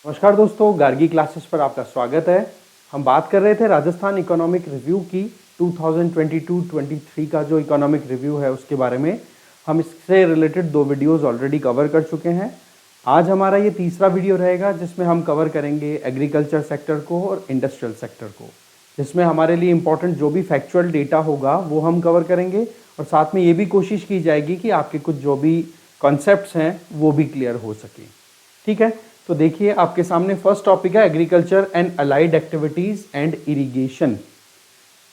नमस्कार दोस्तों, गार्गी क्लासेस पर आपका स्वागत है। हम बात कर रहे थे राजस्थान इकोनॉमिक रिव्यू की 2022-23 का जो इकोनॉमिक रिव्यू है उसके बारे में। हम इससे रिलेटेड 2 वीडियोस ऑलरेडी कवर कर चुके हैं। आज हमारा ये तीसरा वीडियो रहेगा जिसमें हम कवर करेंगे एग्रीकल्चर सेक्टर को और इंडस्ट्रियल सेक्टर को, जिसमें हमारे लिए इंपॉर्टेंट जो भी फैक्चुअल डेटा होगा वो हम कवर करेंगे और साथ में ये भी कोशिश की जाएगी कि आपके कुछ जो भी कॉन्सेप्ट्स हैं वो भी क्लियर हो सके। ठीक है, तो देखिए आपके सामने फर्स्ट टॉपिक है agriculture and allied activities and irrigation.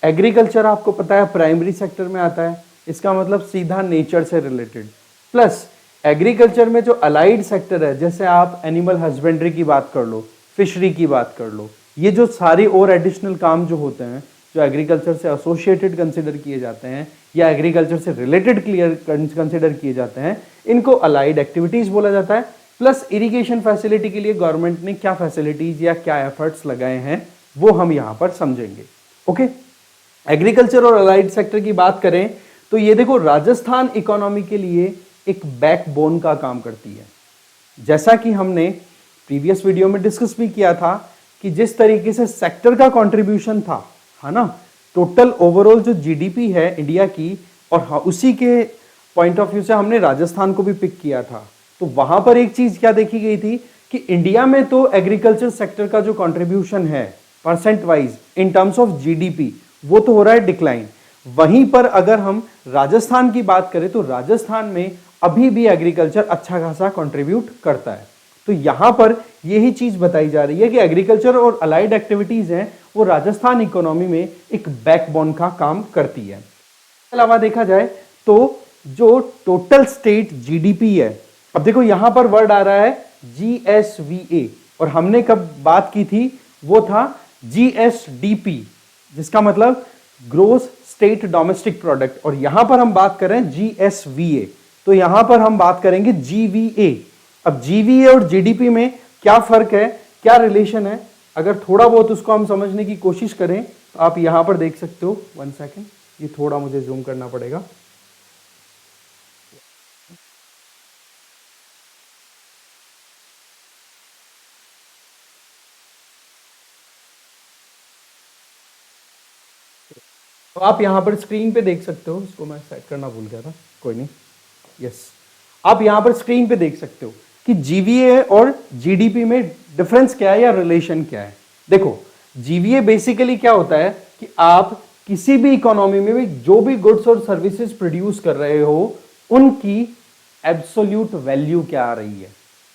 Agriculture आपको पता है प्राइमरी सेक्टर में आता है, इसका मतलब सीधा नेचर से रिलेटेड। प्लस एग्रीकल्चर में जो अलाइड सेक्टर है, जैसे आप एनिमल हस्बेंड्री की बात कर लो, फिशरी की बात कर लो, ये जो सारी और एडिशनल काम जो होते हैं जो एग्रीकल्चर से एसोसिएटेड कंसिडर किए जाते हैं या एग्रीकल्चर से रिलेटेड क्लियर कंसिडर किए जाते हैं, इनको अलाइड एक्टिविटीज बोला जाता है। प्लस इरिगेशन फैसिलिटी के लिए गवर्नमेंट ने क्या फैसिलिटीज या क्या एफर्ट्स लगाए हैं वो हम यहां पर समझेंगे। ओके, एग्रीकल्चर और अलाइड सेक्टर की बात करें तो ये देखो राजस्थान इकोनॉमी के लिए एक बैकबोन का काम करती है। जैसा कि हमने प्रीवियस वीडियो में डिस्कस भी किया था कि जिस तरीके से सेक्टर का कंट्रीब्यूशन था, है ना, टोटल ओवरऑल जो जीडीपी है इंडिया की, और उसी के पॉइंट ऑफ व्यू से हमने राजस्थान को भी पिक किया था। तो वहां पर एक चीज क्या देखी गई थी कि इंडिया में तो एग्रीकल्चर सेक्टर का जो कंट्रीब्यूशन है percent wise in terms of GDP वो तो हो रहा है डिक्लाइन। वहीं पर अगर हम राजस्थान की बात करें तो राजस्थान में अभी भी एग्रीकल्चर अच्छा खासा कंट्रीब्यूट करता है। तो यहां पर यही चीज बताई जा रही है कि एग्रीकल्चर और अलाइड एक्टिविटीज हैं वो राजस्थान इकोनॉमी में एक बैकबोन का काम करती है। इसके अलावा देखा जाए तो जो टोटल स्टेट जीडीपी है, अब देखो यहां पर वर्ड आ रहा है जीएसवीए और हमने कब बात की थी वो था जीएसडीपी, जिसका मतलब ग्रोस स्टेट डोमेस्टिक प्रोडक्ट, और यहां पर हम बात कर रहे हैं जीएसवीए, तो यहां पर हम बात करेंगे जीवीए। अब जीवीए और जीडीपी में क्या फर्क है, क्या रिलेशन है, अगर थोड़ा बहुत उसको हम समझने की कोशिश करें तो आप यहां पर देख सकते हो। 1 सेकेंड, ये थोड़ा मुझे जूम करना पड़ेगा। तो आप यहां पर स्क्रीन पे देख सकते हो, इसको मैं सेट करना भूल गया था, कोई नहीं। यस, आप यहां पर स्क्रीन पे देख सकते हो कि जीवीए और जीडीपी में डिफरेंस क्या है या रिलेशन क्या है। देखो जीवीए बेसिकली क्या होता है कि आप किसी भी इकोनॉमी में भी जो भी गुड्स और सर्विसेज प्रोड्यूस कर रहे हो उनकी एब्सोल्यूट वैल्यू क्या आ रही है,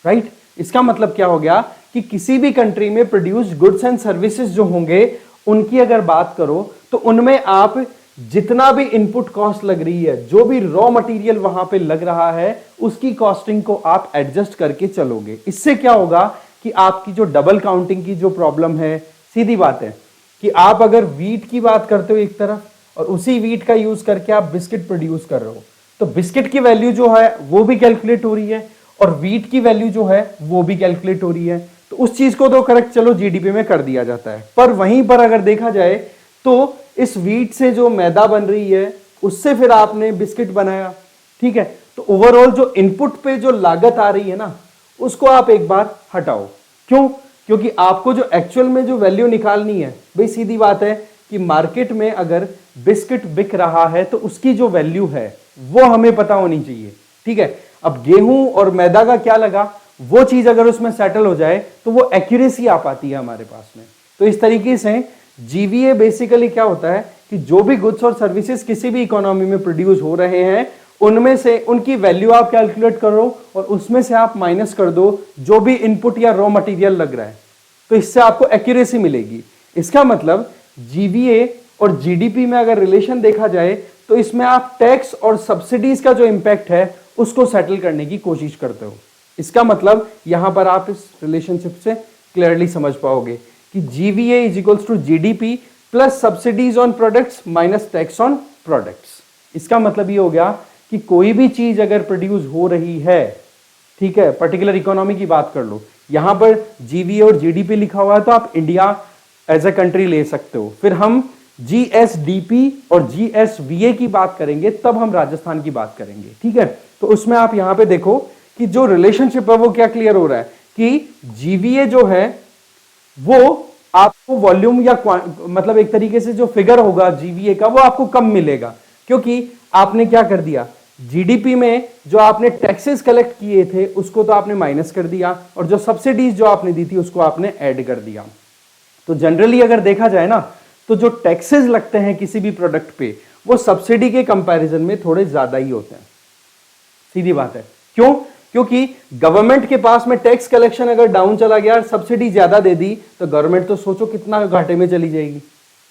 राइट। इसका मतलब क्या हो गया कि किसी भी कंट्री में प्रोड्यूस्ड गुड्स एंड सर्विसेज जो होंगे उनकी अगर बात करो तो उनमें आप जितना भी इनपुट कॉस्ट लग रही है, जो भी रॉ मटेरियल वहां पे लग रहा है, उसकी कॉस्टिंग को आप एडजस्ट करके चलोगे। इससे क्या होगा कि आपकी जो डबल काउंटिंग की जो प्रॉब्लम है, सीधी बात है कि आप अगर वीट की बात करते हो एक तरफ और उसी वीट का यूज करके आप बिस्किट प्रोड्यूस कर रहे हो, तो बिस्किट की वैल्यू जो है वो भी कैलकुलेट हो रही है और वीट की वैल्यू जो है वो भी कैलकुलेट हो रही है। तो उस चीज को तो करेक्ट चलो जीडीपी में कर दिया जाता है, पर वहीं पर अगर देखा जाए तो इस वीट से जो मैदा बन रही है उससे फिर आपने बिस्किट बनाया, ठीक है, तो ओवरऑल जो इनपुट पे जो लागत आ रही है ना उसको आप एक बार हटाओ। क्यों? क्योंकि आपको जो एक्चुअल में जो वैल्यू निकालनी है, भाई सीधी बात है कि मार्केट में अगर बिस्किट बिक रहा है तो उसकी जो वैल्यू है वो हमें पता होनी चाहिए, ठीक है। अब गेहूं और मैदा का क्या लगा, वो चीज अगर उसमें सेटल हो जाए तो वो एक्यूरेसी आ पाती है हमारे पास में। तो इस तरीके से जीवीए बेसिकली क्या होता है कि जो भी गुड्स और सर्विसेज किसी भी इकोनॉमी में प्रोड्यूस हो रहे हैं उनमें से उनकी वैल्यू आप कैलकुलेट करो और उसमें से आप माइनस कर दो जो भी इनपुट या रॉ मटेरियल लग रहा है, तो इससे आपको एक्यूरेसी मिलेगी। इसका मतलब जीवीए और जीडीपी में अगर रिलेशन देखा जाए तो इसमें आप टैक्स और सब्सिडीज का जो इंपैक्ट है उसको सेटल करने की कोशिश करते हो। इसका मतलब यहां पर आप इस रिलेशनशिप से क्लियरली समझ पाओगे कि GVA is equals to GDP plus subsidies on products minus tax on products. इसका मतलब ये हो गया कि कोई भी चीज अगर प्रोड्यूस हो रही है, ठीक है, पर्टिकुलर इकोनॉमी की बात कर लो, यहां पर जीवीए और जीडीपी लिखा हुआ है तो आप इंडिया एज ए कंट्री ले सकते हो। फिर हम जीएसडीपी और जीएसवीए की बात करेंगे तब हम राजस्थान की बात करेंगे, ठीक है। तो उसमें आप यहां पे देखो कि जो रिलेशनशिप है वो क्या क्लियर हो रहा है कि जीवीए जो है वो आपको वॉल्यूम या मतलब एक तरीके से जो फिगर होगा जीवीए का वो आपको कम मिलेगा, क्योंकि आपने क्या कर दिया, जीडीपी में जो आपने टैक्सेस कलेक्ट किए थे उसको तो आपने माइनस कर दिया और जो सब्सिडीज जो आपने दी थी उसको आपने ऐड कर दिया। तो जनरली अगर देखा जाए ना तो जो टैक्सेस लगते हैं किसी भी प्रोडक्ट पे वो सब्सिडी के कंपैरिजन में थोड़े ज्यादा ही होते हैं। सीधी बात है, क्यों? क्योंकि गवर्नमेंट के पास में टैक्स कलेक्शन अगर डाउन चला गया, सब्सिडी ज्यादा दे दी तो गवर्नमेंट तो सोचो कितना घाटे में चली जाएगी,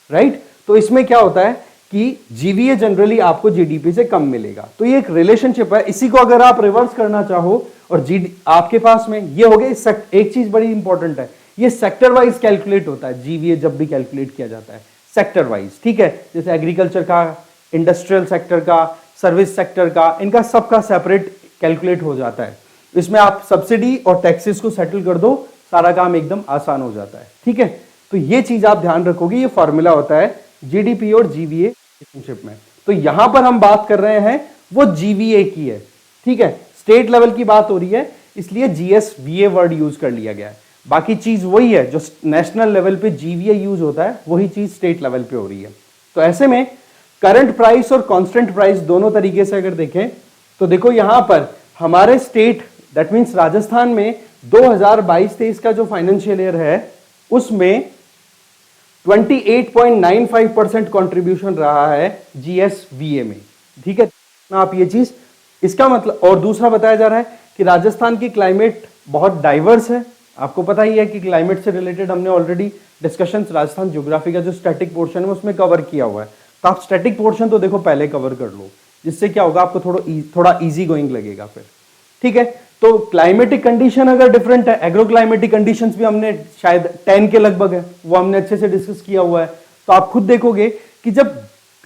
राइट? तो इसमें क्या होता है कि जीवीए जनरली आपको जीडीपी से कम मिलेगा। तो ये एक रिलेशनशिप है, इसी को अगर आप रिवर्स करना चाहो और आपके पास में ये हो गया। एक चीज बड़ी इंपॉर्टेंट है, ये सेक्टर वाइज कैलकुलेट होता है जीवीए जब भी कैलकुलेट किया जाता है सेक्टर वाइज, ठीक है? जैसे एग्रीकल्चर का, इंडस्ट्रियल सेक्टर का, सर्विस सेक्टर का, इनका सबका सेपरेट कैलकुलेट हो जाता है। इसमें आप सब्सिडी और टैक्सेस को सेटल कर दो, सारा काम एकदम आसान हो जाता है, ठीक है? तो ये चीज आप ध्यान रखोगे, ये फॉर्मूला होता है जीडीपी और जीवीए रिलेशनशिप में। तो यहां पर हम बात कर रहे हैं वो जीवीए की है, ठीक है? स्टेट लेवल की बात हो रही है, इसलिए जीएसवीए वर्ड यूज कर लिया गया है। बाकी चीज वही है, जो नेशनल लेवल पे जीवीए यूज होता है वही चीज स्टेट लेवल पे हो रही है। तो ऐसे में करंट प्राइस और कांस्टेंट प्राइस दोनों तरीके से अगर देखें तो देखो यहां पर हमारे स्टेट दैट मींस राजस्थान में 2022-23 का जो फाइनेंशियल ईयर है उसमें 28.95% कंट्रीब्यूशन रहा है जीएसवीए में, ठीक है? आप ये चीज, इसका मतलब, और दूसरा बताया जा रहा है कि राजस्थान की क्लाइमेट बहुत डाइवर्स है। आपको पता ही है कि क्लाइमेट से रिलेटेड हमने ऑलरेडी डिस्कशंस राजस्थान ज्योग्राफी का जो स्टैटिक पोर्शन है उसमें कवर किया हुआ है। तो आप स्टैटिक पोर्शन तो देखो पहले कवर कर लो, जिससे क्या होगा आपको थोड़ा इजी गोइंग लगेगा फिर, ठीक है? तो क्लाइमेटिक कंडीशन अगर डिफरेंट है, एग्रो क्लाइमेटिक कंडीशंस भी हमने शायद 10 के लगभग है, वो हमने अच्छे से डिस्कस किया हुआ है। तो आप खुद देखोगे कि जब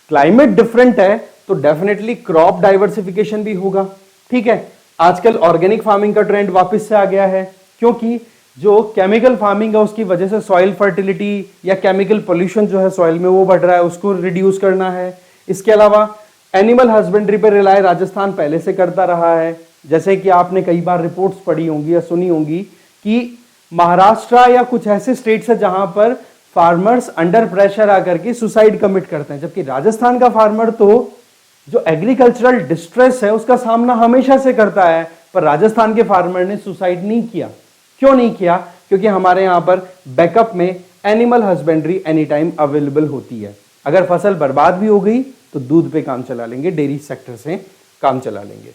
क्लाइमेट डिफरेंट है तो डेफिनेटली क्रॉप डाइवर्सिफिकेशन भी होगा, ठीक है? आजकल ऑर्गेनिक फार्मिंग का ट्रेंड वापस से आ गया है, क्योंकि जो केमिकल फार्मिंग है उसकी वजह से सॉइल फर्टिलिटी या केमिकल पोल्यूशन जो है सॉइल में वो बढ़ रहा है, उसको रिड्यूस करना है। इसके अलावा एनिमल हस्बेंड्री पर रिलाय राजस्थान पहले से करता रहा है। जैसे कि आपने कई बार रिपोर्ट्स पढ़ी होंगी या सुनी होंगी कि महाराष्ट्र या कुछ ऐसे स्टेट्स है जहां पर फार्मर्स अंडर प्रेशर आकर के सुसाइड कमिट करते हैं, जबकि राजस्थान का फार्मर तो जो एग्रीकल्चरल डिस्ट्रेस है उसका सामना हमेशा से करता है, पर राजस्थान के फार्मर ने सुसाइड नहीं किया। क्यों नहीं किया? क्योंकि हमारे यहां पर बैकअप में animal husbandry any time available होती है। अगर फसल बर्बाद भी हो गई तो दूध पे काम चला लेंगे, डेयरी सेक्टर से काम चला लेंगे।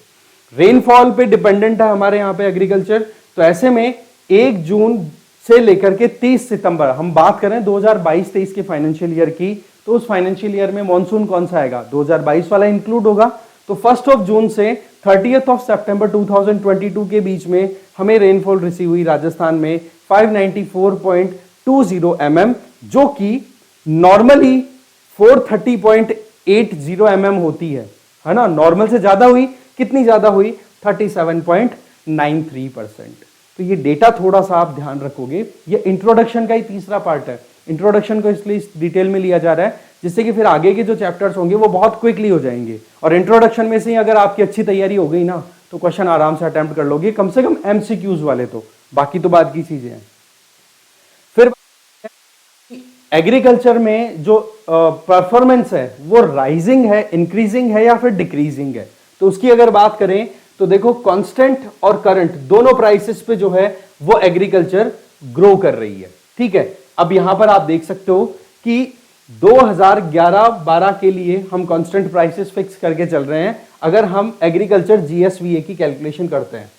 रेनफॉल पे डिपेंडेंट है हमारे यहाँ पे एग्रीकल्चर। तो ऐसे में 1 जून से लेकर के 30 सितंबर, हम बात करें 2022-23 के फाइनेंशियल ईयर की, तो उस फाइनेंशियल ईयर में मॉनसून कौन सा आएगा? 2022 वाला इंक्लूड होगा। तो 1 जून से 30 सितंबर 2022 के बीच में हमें रेनफॉल रिसीव हुई राजस्थान में 594.20 mm, जो कि नॉर्मली 430.80 mm होती है ना? नॉर्मल से ज्यादा हुई, कितनी ज्यादा हुई? 37.93%। तो ये डेटा थोड़ा सा आप ध्यान रखोगे। ये इंट्रोडक्शन का ही तीसरा पार्ट है। इंट्रोडक्शन को इसलिए इस डिटेल में लिया जा रहा है जिससे कि फिर आगे के जो चैप्टर्स होंगे वो बहुत क्विकली हो जाएंगे। और इंट्रोडक्शन में से ही अगर आपकी अच्छी तैयारी हो गई ना तो क्वेश्चन आराम से अटेम्प्ट कर लोगे, कम से कम एमसीक्यूज वाले। तो बाकी तो बात की चीजें हैं। फिर एग्रीकल्चर में जो परफॉर्मेंस है वो राइजिंग है, इंक्रीजिंग है या फिर डिक्रीजिंग है? तो उसकी अगर बात करें तो देखो कांस्टेंट और करंट दोनों प्राइसेस पे जो है वो एग्रीकल्चर ग्रो कर रही है, ठीक है? अब यहां पर आप देख सकते हो कि 2011-12 के लिए हम कांस्टेंट प्राइसेस फिक्स करके चल रहे हैं अगर हम एग्रीकल्चर जीएसवीए की कैलकुलेशन करते हैं,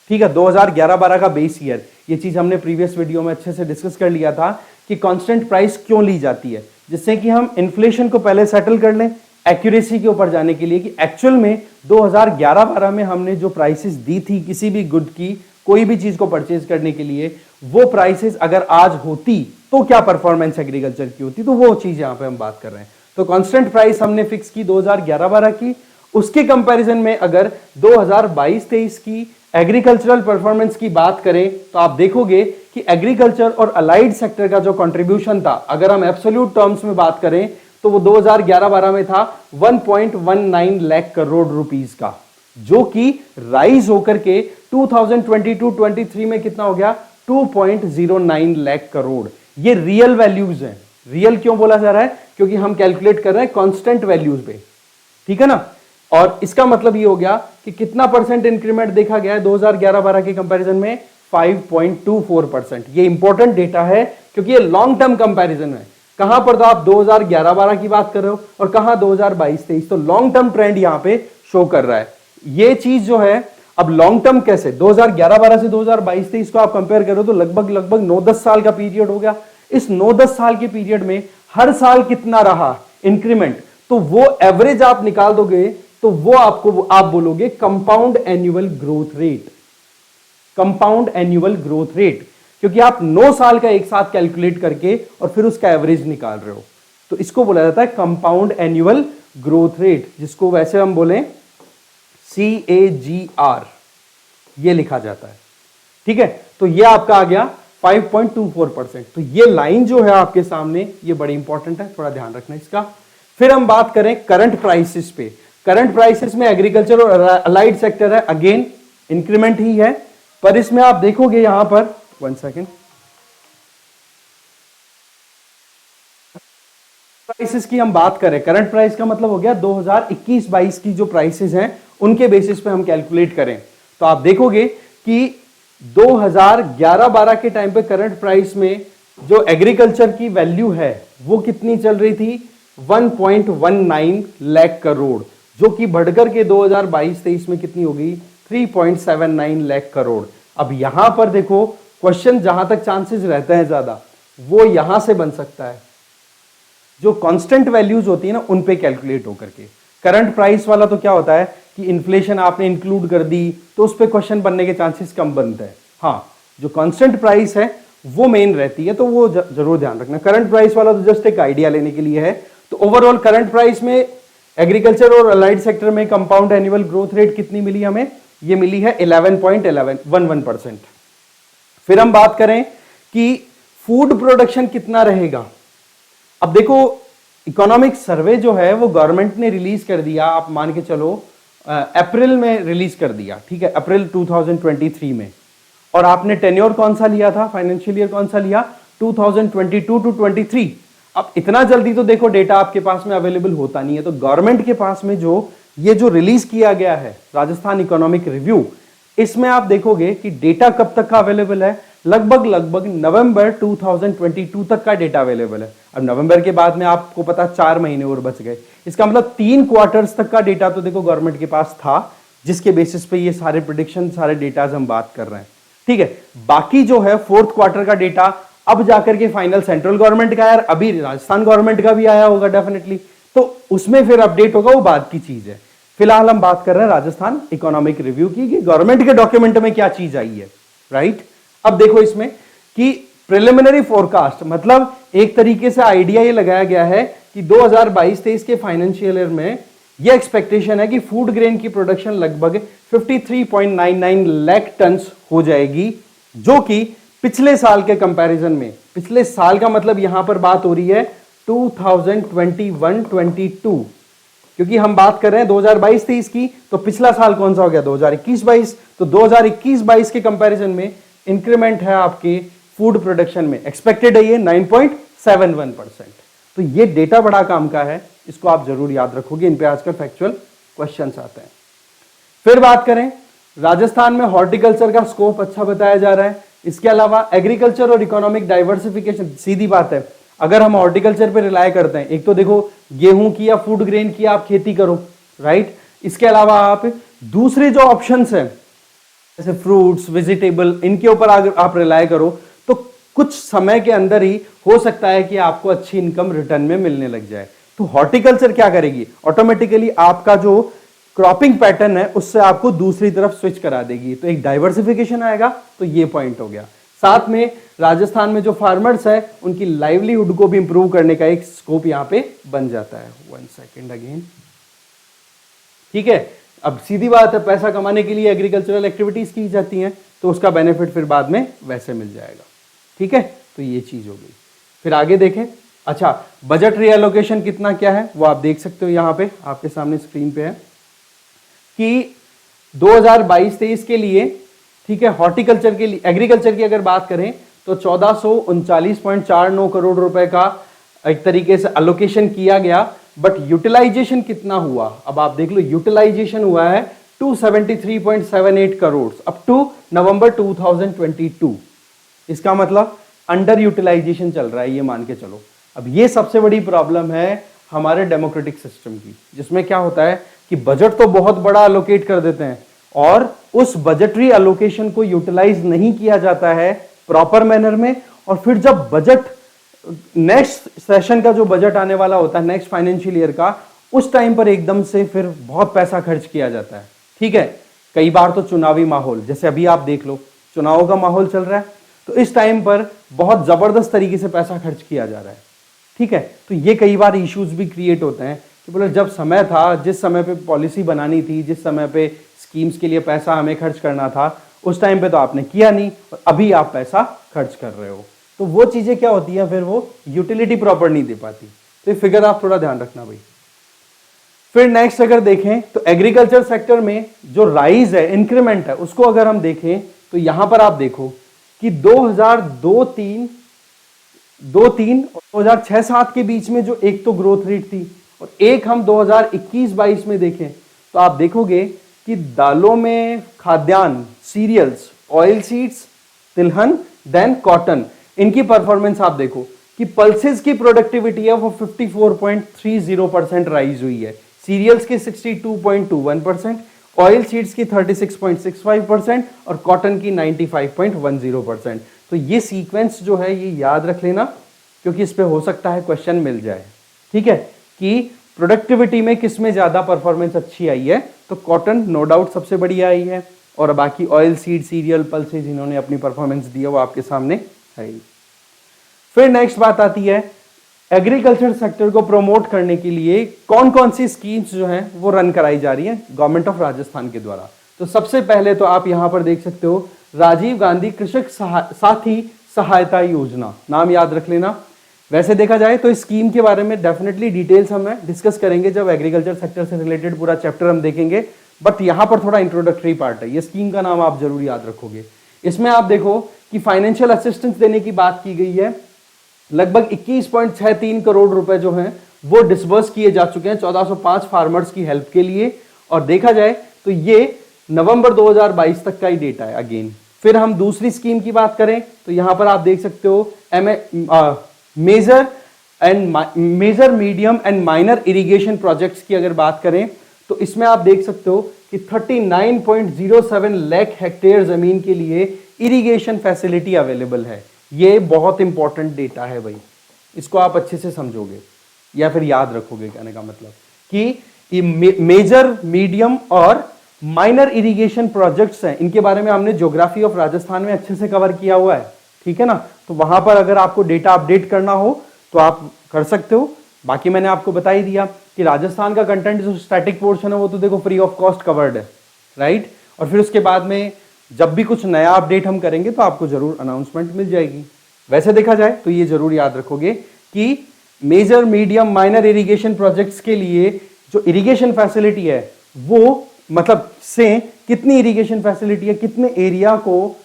ठीक है? 2011-12 का बेस ईयर, ये चीज हमने प्रीवियस वीडियो में अच्छे से डिस्कस कर लिया था कि कांस्टेंट प्राइस क्यों ली जाती है, जिससे कि हम इन्फ्लेशन को पहले सेटल कर लें एक्यूरेसी के ऊपर जाने के लिए कि एक्चुअल में 2011-12 में हमने जो प्राइसेस दी थी किसी भी गुड की, कोई भी चीज को परचेज करने के लिए, वो प्राइसेस अगर आज होती तो क्या परफॉर्मेंस एग्रीकल्चर की होती। तो वो चीज यहां पे हम बात कर रहे हैं। तो कांस्टेंट प्राइस हमने फिक्स की 2011-12 की। उसके कंपैरिजन में अगर 2022-23 की एग्रीकल्चरल परफॉर्मेंस की बात करें तो आप देखोगे कि एग्रीकल्चर और अलाइड सेक्टर का जो कंट्रीब्यूशन था, अगर हम एब्सोल्यूट टर्म्स में बात करें तो वो 2011-12 में था 1.19 लाख करोड़ रुपीस का, जो कि राइज होकर के 2022-23 में कितना हो गया 2.09 लाख करोड़। ये रियल वैल्यूज हैं। रियल क्यों बोला जा रहा है? क्योंकि हम कैलकुलेट कर रहे हैं कांस्टेंट वैल्यूज पे, ठीक है ना। और इसका मतलब ये हो गया कि कितना परसेंट इंक्रीमेंट देखा गया है 2011-12 के कंपैरिजन में 5.24%। ये इंपॉर्टेंट डेटा है क्योंकि ये लॉन्ग टर्म कंपैरिजन है। कहां पर तो आप 2011-12 की बात कर रहे हो और कहां 2022-23, तो लॉन्ग टर्म ट्रेंड यहां पे शो कर रहा है। ये चीज जो है, अब लॉन्ग टर्म कैसे 2011-12 से 2022-23 को आप कंपेयर करो तो लगभग 9-10 साल का पीरियड हो गया। इस 9-10 साल के पीरियड में हर साल कितना रहा इंक्रीमेंट, तो वो एवरेज आप निकाल दोगे तो वो आपको आप बोलोगे compound annual growth rate. Compound annual growth rate, क्योंकि आप 9 साल का एक साथ कैलकुलेट करके और फिर उसका एवरेज निकाल रहे हो, तो इसको बोला जाता है कंपाउंड एनुअल ग्रोथ रेट, जिसको वैसे हम बोले CAGR, ये लिखा जाता है। ठीक है, तो ये आपका आ गया 5.24%। तो ये लाइन जो है आपके सामने, ये बड़ी इंपॉर्टेंट है, थोड़ा ध्यान रखना इसका। फिर हम बात करें करंट प्राइसेस पे। करंट प्राइसेस में एग्रीकल्चर और अलाइड सेक्टर है, अगेन इंक्रीमेंट ही है, पर इसमें आप देखोगे यहां पर 1 सेकेंड, प्राइसेस की हम बात करें, करंट प्राइस का मतलब हो गया 2021-22 की जो प्राइसेस हैं उनके बेसिस पे हम कैलकुलेट करें, तो आप देखोगे कि 2011-12 के टाइम पे करंट प्राइस में जो एग्रीकल्चर की वैल्यू है वो कितनी चल रही थी 1.19 लाख करोड़, जो कि बढ़कर के 2022-23 में कितनी हो गई 3.79 लाख करोड़। अब यहां पर देखो क्वेश्चन जहां तक चांसेस रहते हैं ज्यादा, वो यहां से बन सकता है, जो कांस्टेंट वैल्यूज होती है ना उन पे कैलकुलेट होकर के। करंट प्राइस वाला तो क्या होता है कि इन्फ्लेशन आपने इंक्लूड कर दी तो उस पे क्वेश्चन बनने के चांसेस कम बनते हैं। हाँ, जो कांस्टेंट प्राइस है वो मेन रहती है, तो वो जरूर ध्यान रखना। करंट प्राइस वाला तो जस्ट एक आइडिया लेने के लिए है। तो ओवरऑल करंट प्राइस में एग्रीकल्चर और अलाइड सेक्टर में कंपाउंड एनुअल ग्रोथ रेट कितनी मिली हमें, ये मिली है 11.11% फिर हम बात करें कि फूड प्रोडक्शन कितना रहेगा। अब देखो इकोनॉमिक सर्वे जो है वो गवर्नमेंट ने रिलीज कर दिया, आप मान के चलो अप्रैल में रिलीज कर दिया, ठीक है, अप्रैल 2023 में। और आपने टेन्योर कौन सा लिया था, फाइनेंशियल ईयर कौन सा लिया 2022-23। अब इतना जल्दी तो देखो डेटा आपके पास में अवेलेबल होता नहीं है, तो गवर्नमेंट के पास में ये जो रिलीज किया गया है राजस्थान इकोनॉमिक रिव्यू, इसमें आप देखोगे कि डेटा कब तक का अवेलेबल है, लगभग नवंबर 2022 तक का डेटा अवेलेबल है। अब नवंबर के बाद में आपको पता 4 महीने और बच गए, इसका मतलब 3 क्वार्टर्स तक का डेटा तो देखो गवर्नमेंट के पास था, जिसके बेसिस पे ये सारे प्रेडिक्शन सारे डेटाज हम बात कर रहे हैं। ठीक है, बाकी जो है 4th क्वार्टर का डेटा अब जाकर के फाइनल सेंट्रल गवर्नमेंट का, यार अभी राजस्थान गवर्नमेंट का भी आया होगा डेफिनेटली, तो उसमें फिर अपडेट होगा, वो बात की चीज है। फिलहाल हम बात कर रहे हैं राजस्थान इकोनॉमिक रिव्यू की, कि गवर्नमेंट के डॉक्यूमेंट में क्या चीज आई है, राइट। अब देखो इसमें कि प्रिलिमिनरी फोरकास्ट, मतलब एक तरीके से आइडिया ये लगाया गया है कि 2022-23 के फाइनेंशियल ईयर में ये एक्सपेक्टेशन है कि फूड ग्रेन की प्रोडक्शन लगभग 53.99 लाख टन हो जाएगी, जो कि पिछले साल के कंपैरिजन में, पिछले साल का मतलब यहां पर बात हो रही है 2021-22, क्योंकि हम बात कर रहे हैं 2022-23 की, तो पिछला साल कौन सा हो गया 2021-22, तो 2021-22 के कंपैरिजन में इंक्रीमेंट है आपके फूड प्रोडक्शन में, एक्सपेक्टेड है ये 9.71%। तो ये डेटा बड़ा काम का है, इसको आप जरूर याद रखोगे, इन पे आजकल फैक्चुअल क्वेश्चंस आते हैं। फिर बात करें राजस्थान में हॉर्टिकल्चर का स्कोप अच्छा बताया जा रहा है, इसके अलावा एग्रीकल्चर और इकोनॉमिक डाइवर्सिफिकेशन, सीधी बात है, अगर हम हॉर्टिकल्चर पे रिलाय करते हैं, एक तो देखो गेहूं की या फूड ग्रेन की आप खेती करो, राइट, इसके अलावा आप दूसरे जो ऑप्शंस हैं जैसे फ्रूट्स वेजिटेबल, इनके ऊपर अगर आप रिलाय करो तो कुछ समय के अंदर ही हो सकता है कि आपको अच्छी इनकम रिटर्न में मिलने लग जाए। तो हॉर्टिकल्चर क्या करेगी, ऑटोमेटिकली आपका जो क्रॉपिंग पैटर्न है उससे आपको दूसरी तरफ स्विच करा देगी, तो एक डाइवर्सिफिकेशन आएगा, तो ये पॉइंट हो गया। साथ में राजस्थान में जो फार्मर्स है उनकी लाइवलीहुड को भी इंप्रूव करने का एक स्कोप यहां पे बन जाता है। 1 सेकेंड अगेन, ठीक है। अब सीधी बात है, पैसा कमाने के लिए एग्रीकल्चरल एक्टिविटीज की जाती हैं, तो उसका बेनिफिट फिर बाद में वैसे मिल जाएगा, ठीक है। तो ये चीज हो गई। फिर आगे देखें, अच्छा बजट रीएलोकेशन कितना क्या है वो आप देख सकते हो, यहां पे आपके सामने स्क्रीन पे है कि 2022-23 के लिए, ठीक है, हॉर्टिकल्चर के लिए, एग्रीकल्चर की अगर बात करें तो 1439.49 करोड़ रुपए का एक तरीके से अलोकेशन किया गया, बट यूटिलाइजेशन कितना हुआ, अब आप देख लो, यूटिलाइजेशन हुआ है 273.78 करोड़ अप टू नवंबर 2022। इसका मतलब अंडर यूटिलाइजेशन चल रहा है, ये मान के चलो। अब ये सबसे बड़ी प्रॉब्लम है हमारे डेमोक्रेटिक सिस्टम की, जिसमें क्या होता है कि बजट तो बहुत बड़ा अलोकेट कर देते हैं और उस बजटरी अलोकेशन को यूटिलाइज नहीं किया जाता है प्रॉपर मैनर में, और फिर जब बजट नेक्स्ट सेशन का जो बजट आने वाला होता है नेक्स्ट फाइनेंशियल ईयर का, उस टाइम पर एकदम से फिर बहुत पैसा खर्च किया जाता है। ठीक है, कई बार तो चुनावी माहौल, जैसे अभी आप देख लो चुनावों का माहौल चल रहा है, तो इस टाइम पर बहुत जबरदस्त तरीके से पैसा खर्च किया जा रहा है। ठीक है, तो ये कई बार इश्यूज भी क्रिएट होते हैं कि बोले जब समय था, जिस समय पे पॉलिसी बनानी थी, जिस समय पे स्कीम्स के लिए पैसा हमें खर्च करना था, उस टाइम पे तो आपने किया नहीं और अभी आप पैसा खर्च कर रहे हो, तो वो चीजें क्या होती है, फिर वो यूटिलिटी प्रॉपर नहीं दे पाती। तो ये फिगर आप थोड़ा ध्यान रखना भाई। फिर नेक्स्ट अगर देखें तो एग्रीकल्चर सेक्टर में जो राइज है, इंक्रीमेंट है, उसको अगर हम देखें तो यहां पर आप देखो कि 2002-3 और 2006-07 के बीच में जो एक तो ग्रोथ रेट थी, और एक हम 2021-22 में देखें तो आप देखोगे कि दालों में खाद्यान्न, सीरियल्स, ऑयल सीड्स, तिलहन, देन कॉटन, इनकी परफॉर्मेंस आप देखो कि पल्सेस की प्रोडक्टिविटी है वो 54.30% राइज हुई है, सीरियल्स की 62.21%, ऑयल सीड्स की 36.65% और कॉटन की 95.10%। तो ये सीक्वेंस जो है ये याद रख लेना, क्योंकि इस पे हो सकता है क्वेश्चन मिल जाए। ठीक है, कि प्रोडक्टिविटी में किस में ज्यादा परफॉर्मेंस अच्छी आई है, तो कॉटन नो डाउट सबसे बढ़िया आई है, और बाकी ऑयल सीड, सीरियल, पल्सेज इन्होंने अपनी परफॉर्मेंस दी है, वो आपके सामने है। फिर नेक्स्ट बात आती है एग्रीकल्चर सेक्टर को प्रमोट करने के लिए कौन कौन सी स्कीम्स जो हैं वो रन कराई जा रही हैं गवर्नमेंट ऑफ राजस्थान के द्वारा। तो सबसे पहले तो आप यहां पर देख सकते हो राजीव गांधी कृषक साथी सहायता योजना, नाम याद रख लेना। वैसे देखा जाए तो इस स्कीम के बारे में डेफिनेटली डिटेल्स हम डिस्कस करेंगे जब एग्रीकल्चर सेक्टर से रिलेटेड पूरा चैप्टर हम देखेंगे, बट यहां पर थोड़ा इंट्रोडक्टरी पार्ट है। ये स्कीम का नाम आप जरूर याद रखोगे। इसमें आप देखो कि फाइनेंशियल असिस्टेंस देने की बात की गई है, लगभग 21.63 करोड़ रुपए जो हैं वो डिसबर्स किए जा चुके हैं 1405 फार्मर्स की हेल्प के लिए, और देखा जाए तो ये नवंबर 2022 तक का ही डेटा है अगेन। फिर हम दूसरी स्कीम की बात करें तो यहां पर आप देख सकते हो major medium and minor irrigation projects की अगर बात करें तो इसमें आप देख सकते हो कि 39.07 लाख हेक्टेयर जमीन के लिए इरिगेशन फैसिलिटी अवेलेबल है। ये बहुत इंपॉर्टेंट डेटा है भाई, इसको आप अच्छे से समझोगे या फिर याद रखोगे। कहने का मतलब कि मेजर, मीडियम और माइनर इरिगेशन प्रोजेक्ट्स हैं, इनके बारे में हमने ज्योग्राफी ऑफ राजस्थान में अच्छे से कवर किया हुआ है। ठीक है ना, तो वहां पर अगर आपको डेटा अपडेट करना हो तो आप कर सकते हो। बाकी मैंने आपको बता ही दिया कि राजस्थान का कंटेंट जो स्टैटिक पोर्शन है वो तो देखो फ्री ऑफ कॉस्ट कवर्ड है, राइट। और फिर उसके बाद में जब भी कुछ नया अपडेट हम करेंगे तो आपको जरूर अनाउंसमेंट मिल जाएगी। वैसे देखा जाए तो ये जरूर याद रखोगे कि major, medium, minor irrigation projects के लिए जो इरिगेशन फैसिलिटी है वो मतलब से कितनी इरिगेशन फैसिलिटी है, कितने एरिया को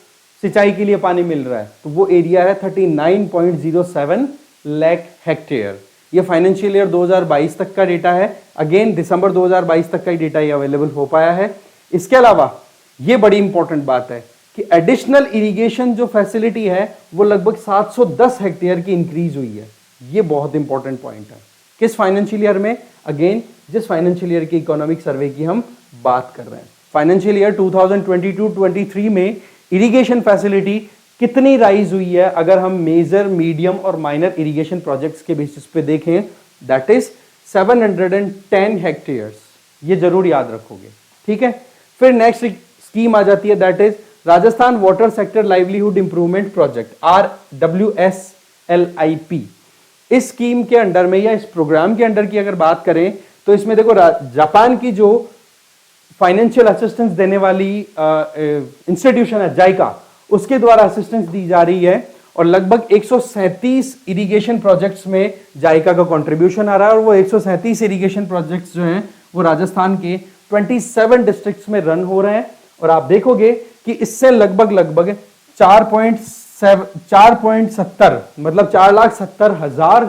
सिंचाई के लिए पानी मिल रहा है, तो वो एरिया है 39.07 लाख हेक्टेयर। ये फाइनेंशियल ईयर 2022 तक का डेटा है, अगेन दिसंबर 2022 तक का ही डेटा ये अवेलेबल हो पाया है। इसके अलावा ये बड़ी इंपॉर्टेंट बात है कि एडिशनल इरिगेशन जो फैसिलिटी है वो लगभग 710 हेक्टेयर की इंक्रीज हुई है। ये बहुत इंपॉर्टेंट पॉइंट है। किस फाइनेंशियल ईयर में? अगेन जिस फाइनेंशियल ईयर की इकोनॉमिक सर्वे की हम बात कर रहे हैं, फाइनेंशियल ईयर 2022-23 में इरिगेशन फैसिलिटी कितनी राइज हुई है अगर हम मेजर, मीडियम और माइनर इरिगेशन प्रोजेक्ट्स के बेसिस पे देखें, दैट इज 710 हेक्टेयर्स। ये जरूर याद रखोगे, ठीक है। फिर नेक्स्ट स्कीम आ जाती है, that is Rajasthan water sector livelihood improvement project, RWSLIP। इस स्कीम के अंडर में या इस प्रोग्राम के अंडर की अगर बात करें तो इसमें देखो जापान की जो फाइनेंशियल असिस्टेंस देने वाली इंस्टीट्यूशन है जाइका, उसके द्वारा असिस्टेंस दी जा रही है और लगभग 137 इरिगेशन प्रोजेक्ट्स में जाइका का कंट्रीब्यूशन आ रहा है और वो 137 इरिगेशन प्रोजेक्ट्स जो हैं वो राजस्थान के 27 डिस्ट्रिक्ट्स में रन हो रहे हैं और आप देखोगे कि इससे लगभग 4.70 मतलब 4,70,000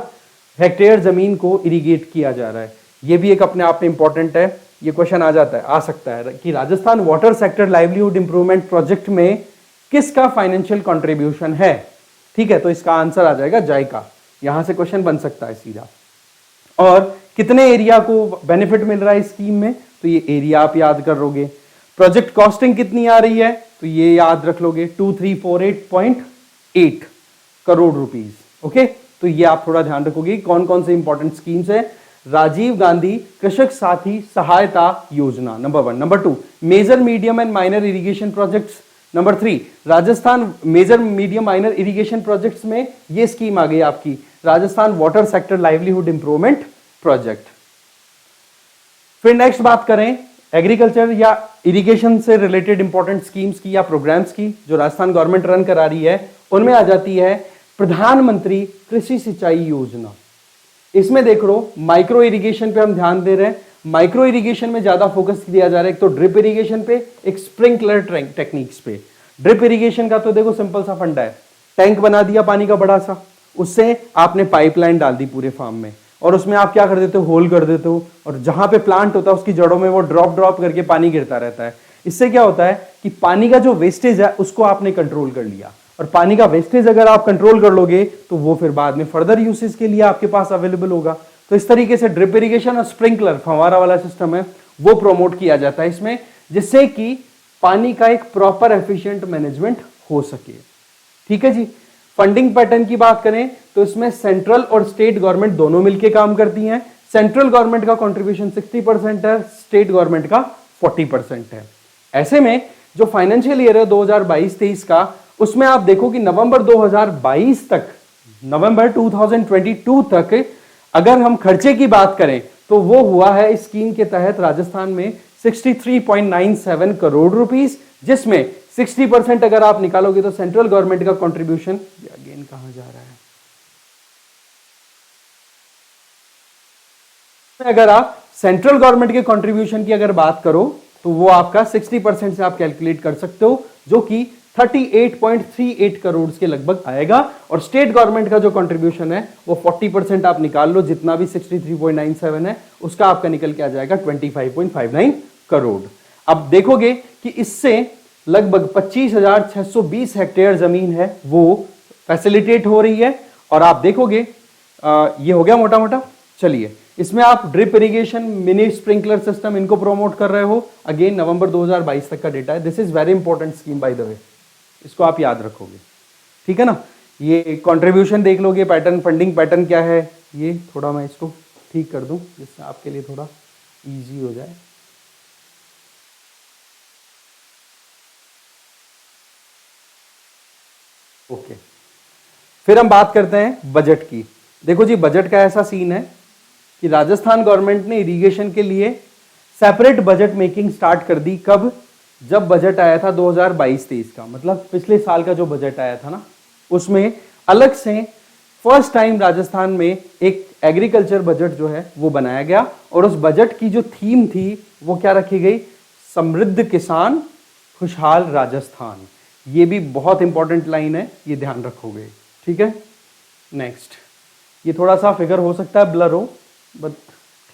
हेक्टेयर जमीन को इरिगेट किया जा रहा है। ये भी एक अपने आप में इंपॉर्टेंट है। ये क्वेश्चन आ सकता है कि Rajasthan water sector livelihood improvement project में किसका फाइनेंशियल कंट्रीब्यूशन है। ठीक है, तो इसका आंसर आ जाएगा जायका। यहां से क्वेश्चन बन सकता है सीधा। और कितने एरिया को बेनिफिट मिल रहा है इस स्कीम में, तो ये एरिया आप याद कर लोगे। प्रोजेक्ट कॉस्टिंग कितनी आ रही है, तो ये याद रख लोगे 2348.8 करोड़ रुपीस। ओके, तो ये आप थोड़ा ध्यान रखोगे कौन कौन से इंपॉर्टेंट स्कीम्स है। राजीव गांधी कृषक साथी सहायता योजना number 1। Number 2 major medium and minor irrigation projects. Number 3 Rajasthan major medium minor irrigation projects में ये स्कीम आ गई आपकी Rajasthan water sector livelihood improvement project. फिर नेक्स्ट बात करें एग्रीकल्चर या इरिगेशन से रिलेटेड इंपॉर्टेंट स्कीम्स की या प्रोग्राम्स की जो राजस्थान गवर्नमेंट रन करा रही है, उनमें आ जाती है प्रधानमंत्री कृषि सिंचाई योजना। इसमें देख लो माइक्रो इरिगेशन पे हम ध्यान दे रहे हैं। माइक्रो इरिगेशन में ज्यादा फोकस दिया जा रहा है, एक तो ड्रिप इरिगेशन पे, एक स्प्रिंकलर टेक्निक्स पे। ड्रिप इरिगेशन का तो देखो सिंपल सा फंडा है, टैंक बना दिया पानी का बड़ा सा, उससे आपने पाइपलाइन डाल दी पूरे फार्म में और उसमें आप क्या कर देते हो, होल कर देते हो और जहां पे प्लांट होता है उसकी जड़ों में वो ड्रॉप करके पानी गिरता रहता है। इससे क्या होता है कि पानी का जो वेस्टेज है उसको आपने कंट्रोल कर लिया और पानी का वेस्टेज अगर आप कंट्रोल कर लोगे तो वो फिर बाद में फर्दर यूसेज के लिए आपके पास अवेलेबल होगा। तो इस तरीके से ड्रिप इरिगेशन और स्प्रिंकलर फव्वारा वाला सिस्टम है वो प्रोमोट किया जाता है इसमें, जिससे कि पानी का एक प्रॉपर एफिशिएंट मैनेजमेंट हो सके। ठीक है जी। फंडिंग पैटर्न की बात करें तो इसमें सेंट्रल और स्टेट गवर्नमेंट दोनों मिलकर काम करती हैं। सेंट्रल गवर्नमेंट का कंट्रीब्यूशन 60% है, स्टेट गवर्नमेंट का 40% है। ऐसे में जो फाइनेंशियल ईयर है 2022-23 का, उसमें आप देखो कि नवंबर 2022 तक, नवंबर 2022 तक अगर हम खर्चे की बात करें तो वो हुआ है इस स्कीम के तहत राजस्थान में 63.97 करोड़ रुपीस, जिसमें 60% अगर आप निकालोगे तो सेंट्रल गवर्नमेंट का कंट्रीब्यूशन, अगेन कहां जा रहा है, अगर आप सेंट्रल गवर्नमेंट के कंट्रीब्यूशन की अगर बात करो तो वो आपका 60% से आप कैलकुलेट कर सकते हो, जो कि 38.38 करोड़ के लगभग आएगा। और स्टेट गवर्नमेंट का जो कंट्रीब्यूशन है वो 40% आप निकाल लो, जितना भी 63.97 है उसका आपका निकल के आ जाएगा 25.59 करोड़। अब देखोगे कि इससे लगभग 25,620 हेक्टेयर जमीन है वो फैसिलिटेट हो रही है। और आप देखोगे ये हो गया मोटा मोटा। चलिए, इसमें आप drip irrigation, mini sprinkler system इनको प्रोमोट कर रहे हो। अगेन नवंबर 2022 तक का डेटा है। This is very important scheme by the way, इसको आप याद रखोगे। ठीक है ना। ये कंट्रीब्यूशन देख लोगे, पैटर्न, फंडिंग पैटर्न क्या है, ये थोड़ा मैं इसको ठीक कर दूं जिससे आपके लिए थोड़ा इजी हो जाए। ओके, फिर हम बात करते हैं बजट की। देखो जी, बजट का ऐसा सीन है कि राजस्थान गवर्नमेंट ने इरिगेशन के लिए सेपरेट बजट मेकिंग स्टार्ट कर दी। कब? जब बजट आया था 2022-23 का, मतलब पिछले साल का जो बजट आया था ना, उसमें अलग से फर्स्ट टाइम राजस्थान में एक एग्रीकल्चर बजट जो है वो बनाया गया। और उस बजट की जो थीम थी वो क्या रखी गई? समृद्ध किसान, खुशहाल राजस्थान। ये भी बहुत इंपॉर्टेंट लाइन है, ये ध्यान रखोगे। ठीक है। नेक्स्ट, ये थोड़ा सा फिगर हो सकता है ब्लर हो, बट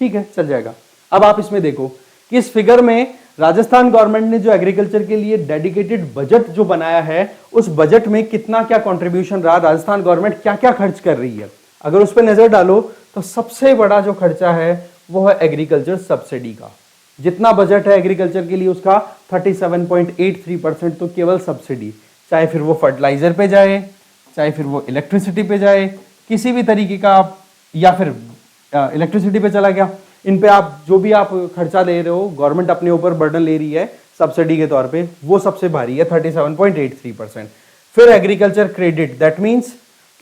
ठीक है, चल जाएगा। अब आप इसमें देखो कि इस फिगर में राजस्थान गवर्नमेंट ने जो एग्रीकल्चर के लिए डेडिकेटेड बजट जो बनाया है, उस बजट में कितना क्या कंट्रीब्यूशन रहा, राजस्थान गवर्नमेंट क्या क्या खर्च कर रही है। अगर उस पर नजर डालो तो सबसे बड़ा जो खर्चा है वो है एग्रीकल्चर सब्सिडी का। जितना बजट है एग्रीकल्चर के लिए उसका 37.83% तो केवल सब्सिडी, चाहे फिर वो फर्टिलाइजर पे जाए, चाहे फिर वो इलेक्ट्रिसिटी पे जाए, किसी भी तरीके का आप, या फिर इलेक्ट्रिसिटी पे चला गया, इन पे आप जो भी आप खर्चा ले रहे हो, गवर्नमेंट अपने ऊपर बर्डन ले रही है सब्सिडी के तौर पे, वो सबसे भारी है 37.83%। फिर एग्रीकल्चर क्रेडिट, दैट मीन्स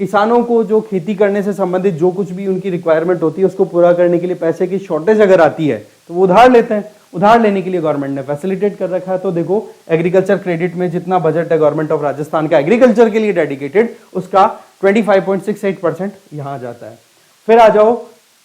किसानों को जो खेती करने से संबंधित जो कुछ भी उनकी रिक्वायरमेंट होती है उसको पूरा करने के लिए पैसे की शॉर्टेज अगर आती है तो वो उधार लेते हैं। उधार लेने के लिए गवर्नमेंट ने फैसिलिटेट कर रखा है। तो देखो एग्रीकल्चर क्रेडिट में जितना बजट है गवर्नमेंट ऑफ राजस्थान का एग्रीकल्चर के लिए डेडिकेटेड, उसका 25.68% यहां जाता है। फिर आ जाओ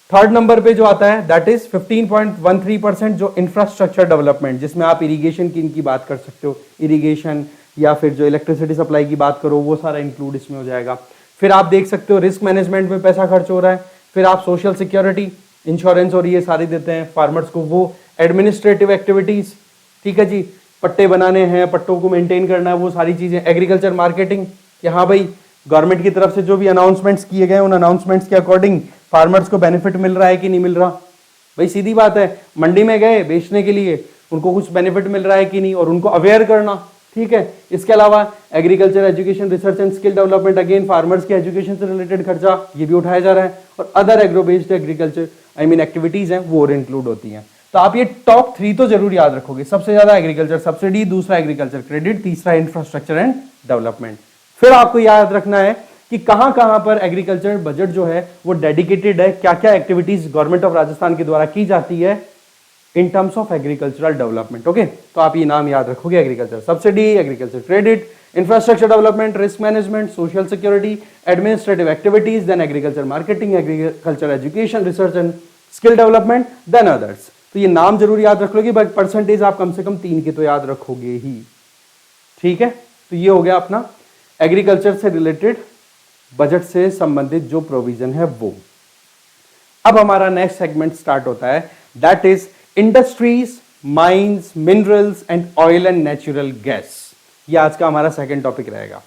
थर्ड नंबर पे जो आता है दैट इज 15.13% जो इंफ्रास्ट्रक्चर डेवलपमेंट, जिसमें आप इरिगेशन की इनकी बात कर सकते हो, इरिगेशन या फिर जो इलेक्ट्रिसिटी सप्लाई की बात करो वो सारा इंक्लूड इसमें हो जाएगा। फिर आप देख सकते हो रिस्क मैनेजमेंट में पैसा खर्च हो रहा है। फिर आप सोशल सिक्योरिटी, इंश्योरेंस और ये सारी देते हैं फार्मर्स को। वो एडमिनिस्ट्रेटिव एक्टिविटीज, ठीक है जी, पट्टे बनाने हैं, पट्टों को मेंटेन करना है, वो सारी चीजें। एग्रीकल्चर मार्केटिंग कि हाँ भाई गवर्नमेंट की तरफ से जो भी अनाउंसमेंट्स किए गए उन अनाउंसमेंट्स के अकॉर्डिंग फार्मर्स को बेनिफिट मिल रहा है कि नहीं मिल रहा। भाई सीधी बात है, मंडी में गए बेचने के लिए, उनको कुछ बेनिफिट मिल रहा है कि नहीं, और उनको अवेयर करना, ठीक है। इसके अलावा agriculture education research and skill development, again farmers के एजुकेशन से रिलेटेड खर्चा ये भी उठाया जा रहा है। और other agro based agriculture activities हैं वो और इंक्लूड होती हैं। तो आप ये टॉप 3 तो जरूर याद रखोगे। सबसे ज्यादा एग्रीकल्चर सब्सिडी, दूसरा एग्रीकल्चर क्रेडिट, तीसरा इंफ्रास्ट्रक्चर एंड डेवलपमेंट। फिर आपको याद रखना है कि कहां कहां पर एग्रीकल्चर बजट जो है वो डेडिकेटेड है, क्या क्या एक्टिविटीज गवर्नमेंट ऑफ राजस्थान के द्वारा की जाती है in terms of agricultural development. Okay, तो आप ये नाम याद रखोगे, agriculture subsidy, agriculture credit, infrastructure development, risk management, social security, administrative activities, then agriculture marketing, agriculture education research and skill development, then others. तो ये नाम जरूर याद रख लोगे, बट परसेंटेज आप कम से कम 3 के तो याद रखोगे ही, ठीक है। तो ये हो गया अपना एग्रीकल्चर से रिलेटेड बजट से संबंधित जो प्रोविजन है वो। अब हमारा नेक्स्ट सेगमेंट स्टार्ट होता है, that is industries, mines, minerals and oil and natural gas. ये आज का हमारा सेकंड टॉपिक रहेगा।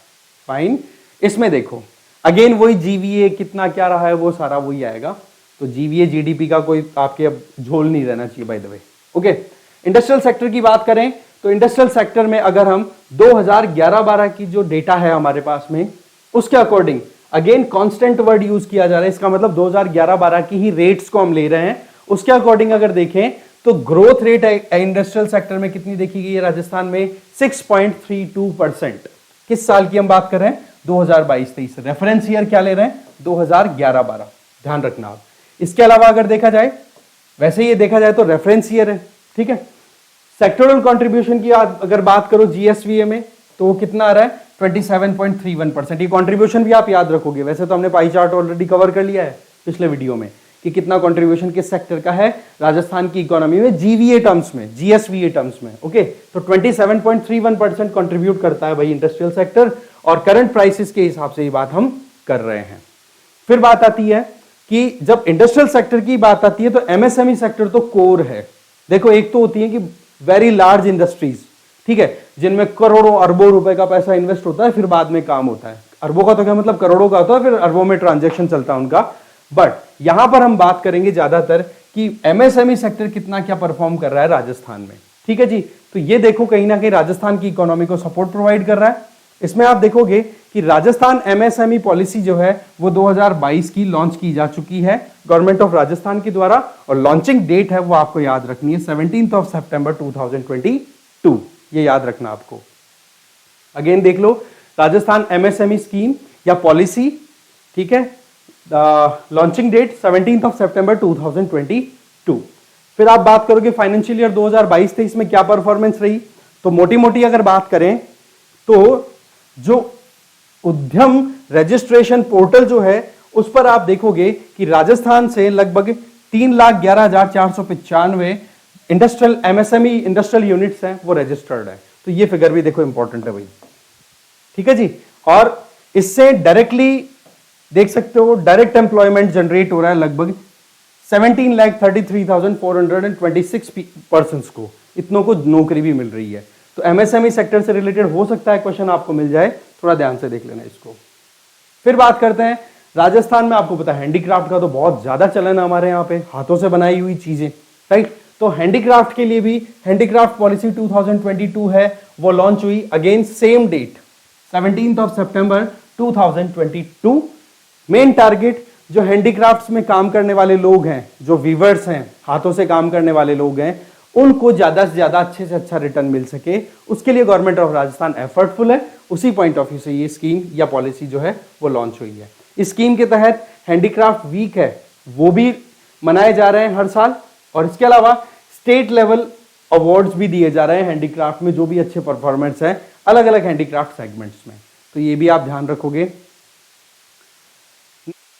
फाइन, इसमें देखो अगेन वही जीवीए कितना क्या रहा है वो सारा वही आएगा। तो जीवीए जीडीपी का कोई आपके अब झोल नहीं रहना चाहिए by the way. Okay, industrial sector की बात करें तो इंडस्ट्रियल सेक्टर में अगर हम 2011-12 की जो डेटा है हमारे पास में उसके according, again constant word use किया जा रहा है, इसका मतलब 2011-12 की ही रेट्स को हम ले रहे हैं। उसके अकॉर्डिंग अगर देखें तो ग्रोथ रेट इंडस्ट्रियल सेक्टर में कितनी देखी गई है राजस्थान में, 6.32%। किस साल की हम बात कर रहे हैं, 2022-23। रेफरेंस ईयर क्या ले रहे हैं, 2011-12, ध्यान रखना आप। इसके अलावा अगर देखा जाए, वैसे ये देखा जाए तो रेफरेंस ईयर है, ठीक है। सेक्टोरल कंट्रीब्यूशन की अगर बात करो जीएसवीए में तो वो कितना आ रहा है, 27.31%। ये कंट्रीब्यूशन भी आप याद रखोगे, वैसे तो हमने पाई चार्ट ऑलरेडी कवर कर लिया है पिछले वीडियो में कि कितना कंट्रीब्यूशन किस सेक्टर का है राजस्थान की इकोनॉमी में जीवीए टर्म्स में, जीएसवीए टर्म्स में। ओके, तो 27.31% कंट्रीब्यूट करता है भाई इंडस्ट्रियल सेक्टर, और करंट प्राइसेस के हिसाब से ये बात हम कर रहे हैं। फिर बात आती है कि जब इंडस्ट्रियल सेक्टर की बात आती है तो एमएसएमई सेक्टर तो कोर है। देखो, एक तो होती है कि वेरी लार्ज इंडस्ट्रीज, ठीक है, जिनमें करोड़ों अरबों रुपए का पैसा इन्वेस्ट होता है, फिर बाद में काम होता है। अरबों का तो क्या मतलब, करोड़ों का होता है, फिर अरबों में ट्रांजैक्शन चलता है उनका। बट यहां पर हम बात करेंगे ज्यादातर कि एमएसएमई सेक्टर कितना क्या परफॉर्म कर रहा है राजस्थान में, ठीक है जी। तो ये देखो कहीं ना कहीं राजस्थान की इकोनॉमी को सपोर्ट प्रोवाइड कर रहा है। इसमें आप देखोगे कि राजस्थान एमएसएमई पॉलिसी जो है वो 2022 की लॉन्च की जा चुकी है गवर्नमेंट ऑफ राजस्थान के द्वारा, और लॉन्चिंग डेट है वो आपको याद रखनी है 17 सितंबर 2022। ये याद रखना आपको। अगेन देख लो, राजस्थान एमएसएमई स्कीम या पॉलिसी, ठीक है, लॉन्चिंग डेट 17 सितंबर 2022। फिर आप बात करोगे फाइनेंशियल ईयर 2022-23 में क्या परफॉर्मेंस रही, तो मोटी मोटी अगर बात करें तो जो उद्यम रजिस्ट्रेशन पोर्टल जो है उस पर आप देखोगे कि राजस्थान से लगभग 3,11,495 इंडस्ट्रियल एमएसएमई इंडस्ट्रियल यूनिट्स हैं वो रजिस्टर्ड है। तो ये फिगर भी देखो इंपॉर्टेंट है भाई, ठीक है जी। और इससे डायरेक्टली देख सकते हो डायरेक्ट एम्प्लॉयमेंट जनरेट हो रहा है लगभग 17,33,426 पर्सन को, इतनों को नौकरी भी मिल रही है। तो एमएसएमई सेक्टर से रिलेटेड हो सकता है क्वेश्चन आपको मिल जाए, थोड़ा ध्यान से देख लेना इसको। फिर बात करते हैं राजस्थान में, आपको पता है हैंडीक्राफ्ट का तो बहुत ज्यादा चलन है हमारे यहाँ पे, हाथों से बनाई हुई चीजें, राइट। तो हैंडीक्राफ्ट के लिए भी हैंडीक्राफ्ट पॉलिसी 2022 है वो लॉन्च हुई, अगेन सेम डेट 17 सितंबर 2022। मेन टारगेट जो हैंडीक्राफ्ट्स में काम करने वाले लोग हैं, जो वीवर्स हैं, हाथों से काम करने वाले लोग हैं, उनको ज्यादा से ज्यादा अच्छे से अच्छा रिटर्न मिल सके, उसके लिए गवर्नमेंट ऑफ राजस्थान एफर्टफुल है। उसी पॉइंट ऑफ व्यू से ये स्कीम या पॉलिसी जो है वो लॉन्च हुई है। इस स्कीम के तहत हैंडीक्राफ्ट वीक है वो भी मनाए जा रहे हैं हर साल, और इसके अलावा स्टेट लेवल अवार्ड्स भी दिए जा रहे हैं हैंडीक्राफ्ट में, जो भी अच्छे परफॉर्मेंस है अलग अलग हैंडीक्राफ्ट सेगमेंट्स में। तो ये भी आप ध्यान रखोगे।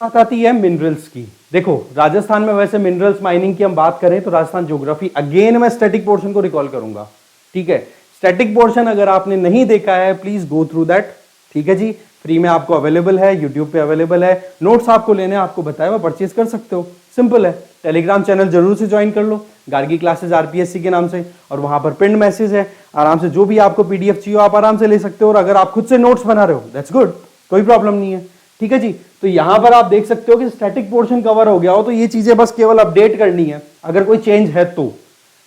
बात आती है मिनरल्स की। देखो राजस्थान में वैसे मिनरल्स माइनिंग की हम बात करें तो राजस्थान ज्योग्राफी, अगेन मैं स्टैटिक पोर्शन को रिकॉल करूंगा, ठीक है। स्टैटिक पोर्शन अगर आपने नहीं देखा है प्लीज गो थ्रू दैट, ठीक है जी। फ्री में आपको अवेलेबल है, यूट्यूब पे अवेलेबल है। नोट्स आपको लेने आपको बताया, वो परचेज कर सकते हो, सिंपल है। टेलीग्राम चैनल जरूर से ज्वाइन कर लो, गार्गी क्लासेस आरपीएससी के नाम से, और वहां पर पिन मैसेज है, आराम से जो भी आपको पीडीएफ चाहिए आप आराम से ले सकते हो। और अगर आप खुद से नोट्स बना रहे हो दैट्स गुड, कोई प्रॉब्लम नहीं है, ठीक है जी। तो यहां पर आप देख सकते हो कि स्टैटिक पोर्शन कवर हो गया हो, तो ये चीजें बस केवल अपडेट करनी है अगर कोई चेंज है तो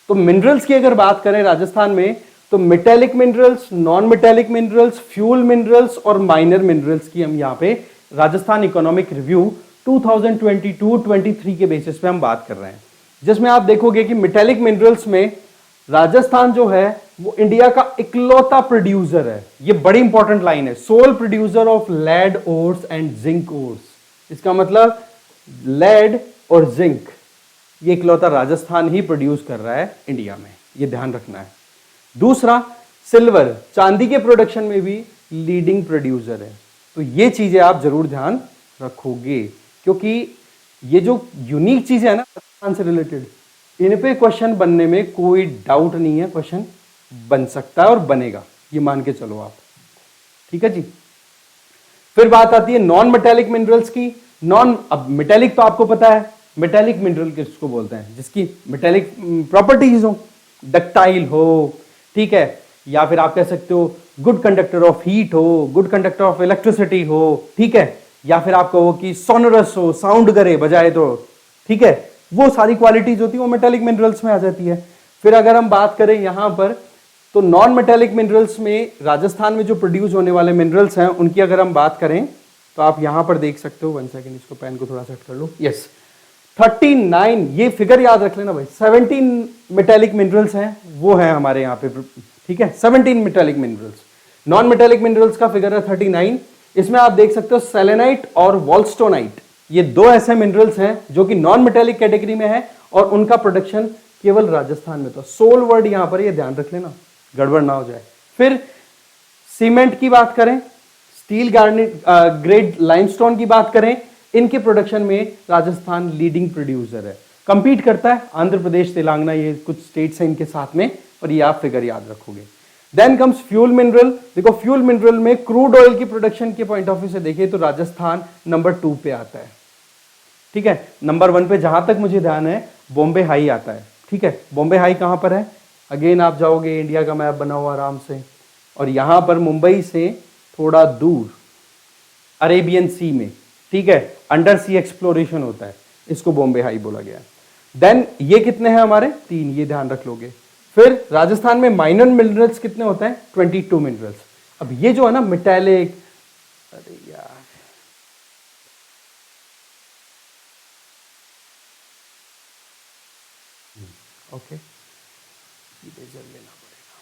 मिनरल्स की अगर बात करें राजस्थान में, तो metallic minerals, non metallic minerals, fuel minerals और माइनर मिनरल्स की हम यहाँ पे राजस्थान इकोनॉमिक रिव्यू 2022-23 के बेसिस पे हम बात कर रहे हैं, जिसमें आप देखोगे कि मेटेलिक मिनरल्स में राजस्थान जो है वो इंडिया का इकलौता प्रोड्यूसर है। ये बड़ी इंपॉर्टेंट लाइन है, sole producer of lead ores and zinc ores. इसका मतलब लेड और जिंक ये इकलौता राजस्थान ही प्रोड्यूस कर रहा है इंडिया में, ये ध्यान रखना है। दूसरा, सिल्वर, चांदी के प्रोडक्शन में भी लीडिंग प्रोड्यूसर है। तो ये चीजें आप जरूर ध्यान रखोगे, क्योंकि ये जो यूनिक चीजें है ना राजस्थान से रिलेटेड, इन पे क्वेश्चन बनने में कोई डाउट नहीं है, क्वेश्चन बन सकता है और बनेगा, ये मान के चलो आप, ठीक है जी। फिर बात आती है नॉन मेटेलिक मिनरल्स की। अब मेटेलिक तो आपको पता है, मेटेलिक मिनरल किसको बोलते हैं, जिसकी मेटेलिक प्रॉपर्टीज हो, डक्टाइल हो, ठीक है, या फिर आप कह सकते हो गुड कंडक्टर ऑफ हीट हो, गुड कंडक्टर ऑफ इलेक्ट्रिसिटी हो, ठीक है, या फिर आप कहो कि सोनरस हो, साउंड करे बजाए तो, ठीक है, वो सारी क्वालिटीज होती है वो मेटेलिक मिनरल्स में आ जाती है। फिर अगर हम बात करें यहां पर, तो नॉन मेटेलिक मिनरल्स में राजस्थान में जो प्रोड्यूस होने वाले मिनरल्स हैं उनकी अगर हम बात करें तो आप यहां पर देख सकते हो, 1 सेकेंड, इसको पेन को थोड़ा सेट कर लो, यस 39, ये फिगर याद रख लेना भाई, 17 मेटेलिक मिनरल्स हैं वो है हमारे यहाँ पे, ठीक है, 17 metallic minerals. Non metallic minerals का फिगर है 39। इसमें आप देख सकते हो सेलेनाइट और वॉलस्टोनाइट, ये दो ऐसे मिनरल्स हैं जो कि नॉन मेटेलिक कैटेगरी में है और उनका प्रोडक्शन केवल राजस्थान में। तो सोल वर्ड यहां पर ये ध्यान रख लेना, गड़बड़ ना हो जाए। फिर सीमेंट की बात करें, स्टील ग्रेड लाइमस्टोन की बात करें, इनके प्रोडक्शन में राजस्थान लीडिंग प्रोड्यूसर है, कंपीट करता है आंध्र प्रदेश, तेलंगाना, ये कुछ स्टेट्स हैं इनके साथ में, और ये आप फिगर याद रखोगे। Then comes fuel mineral. देखो फ्यूल मिनरल में क्रूड ऑयल की प्रोडक्शन के पॉइंट ऑफ व्यू से देखें तो राजस्थान नंबर 2 पे आता है, ठीक है। नंबर 1 पे जहां तक मुझे ध्यान है बॉम्बे हाई आता है, ठीक है। बॉम्बे हाई कहां पर है, अगेन आप जाओगे, इंडिया का मैप बना हुआ आराम से, और यहां पर मुंबई से थोड़ा दूर अरेबियन सी में, ठीक है, अंडर सी एक्सप्लोरेशन होता है, इसको बॉम्बे हाई बोला गया। देन ये कितने हैं हमारे, 3, ये ध्यान रख लोगे। फिर राजस्थान में माइनर मिनरल्स कितने होते हैं, 22 मिनरल्स। अब ये जो है ना मेटेलिक, अरे यार ओके, इरेजर लेना पड़ेगा,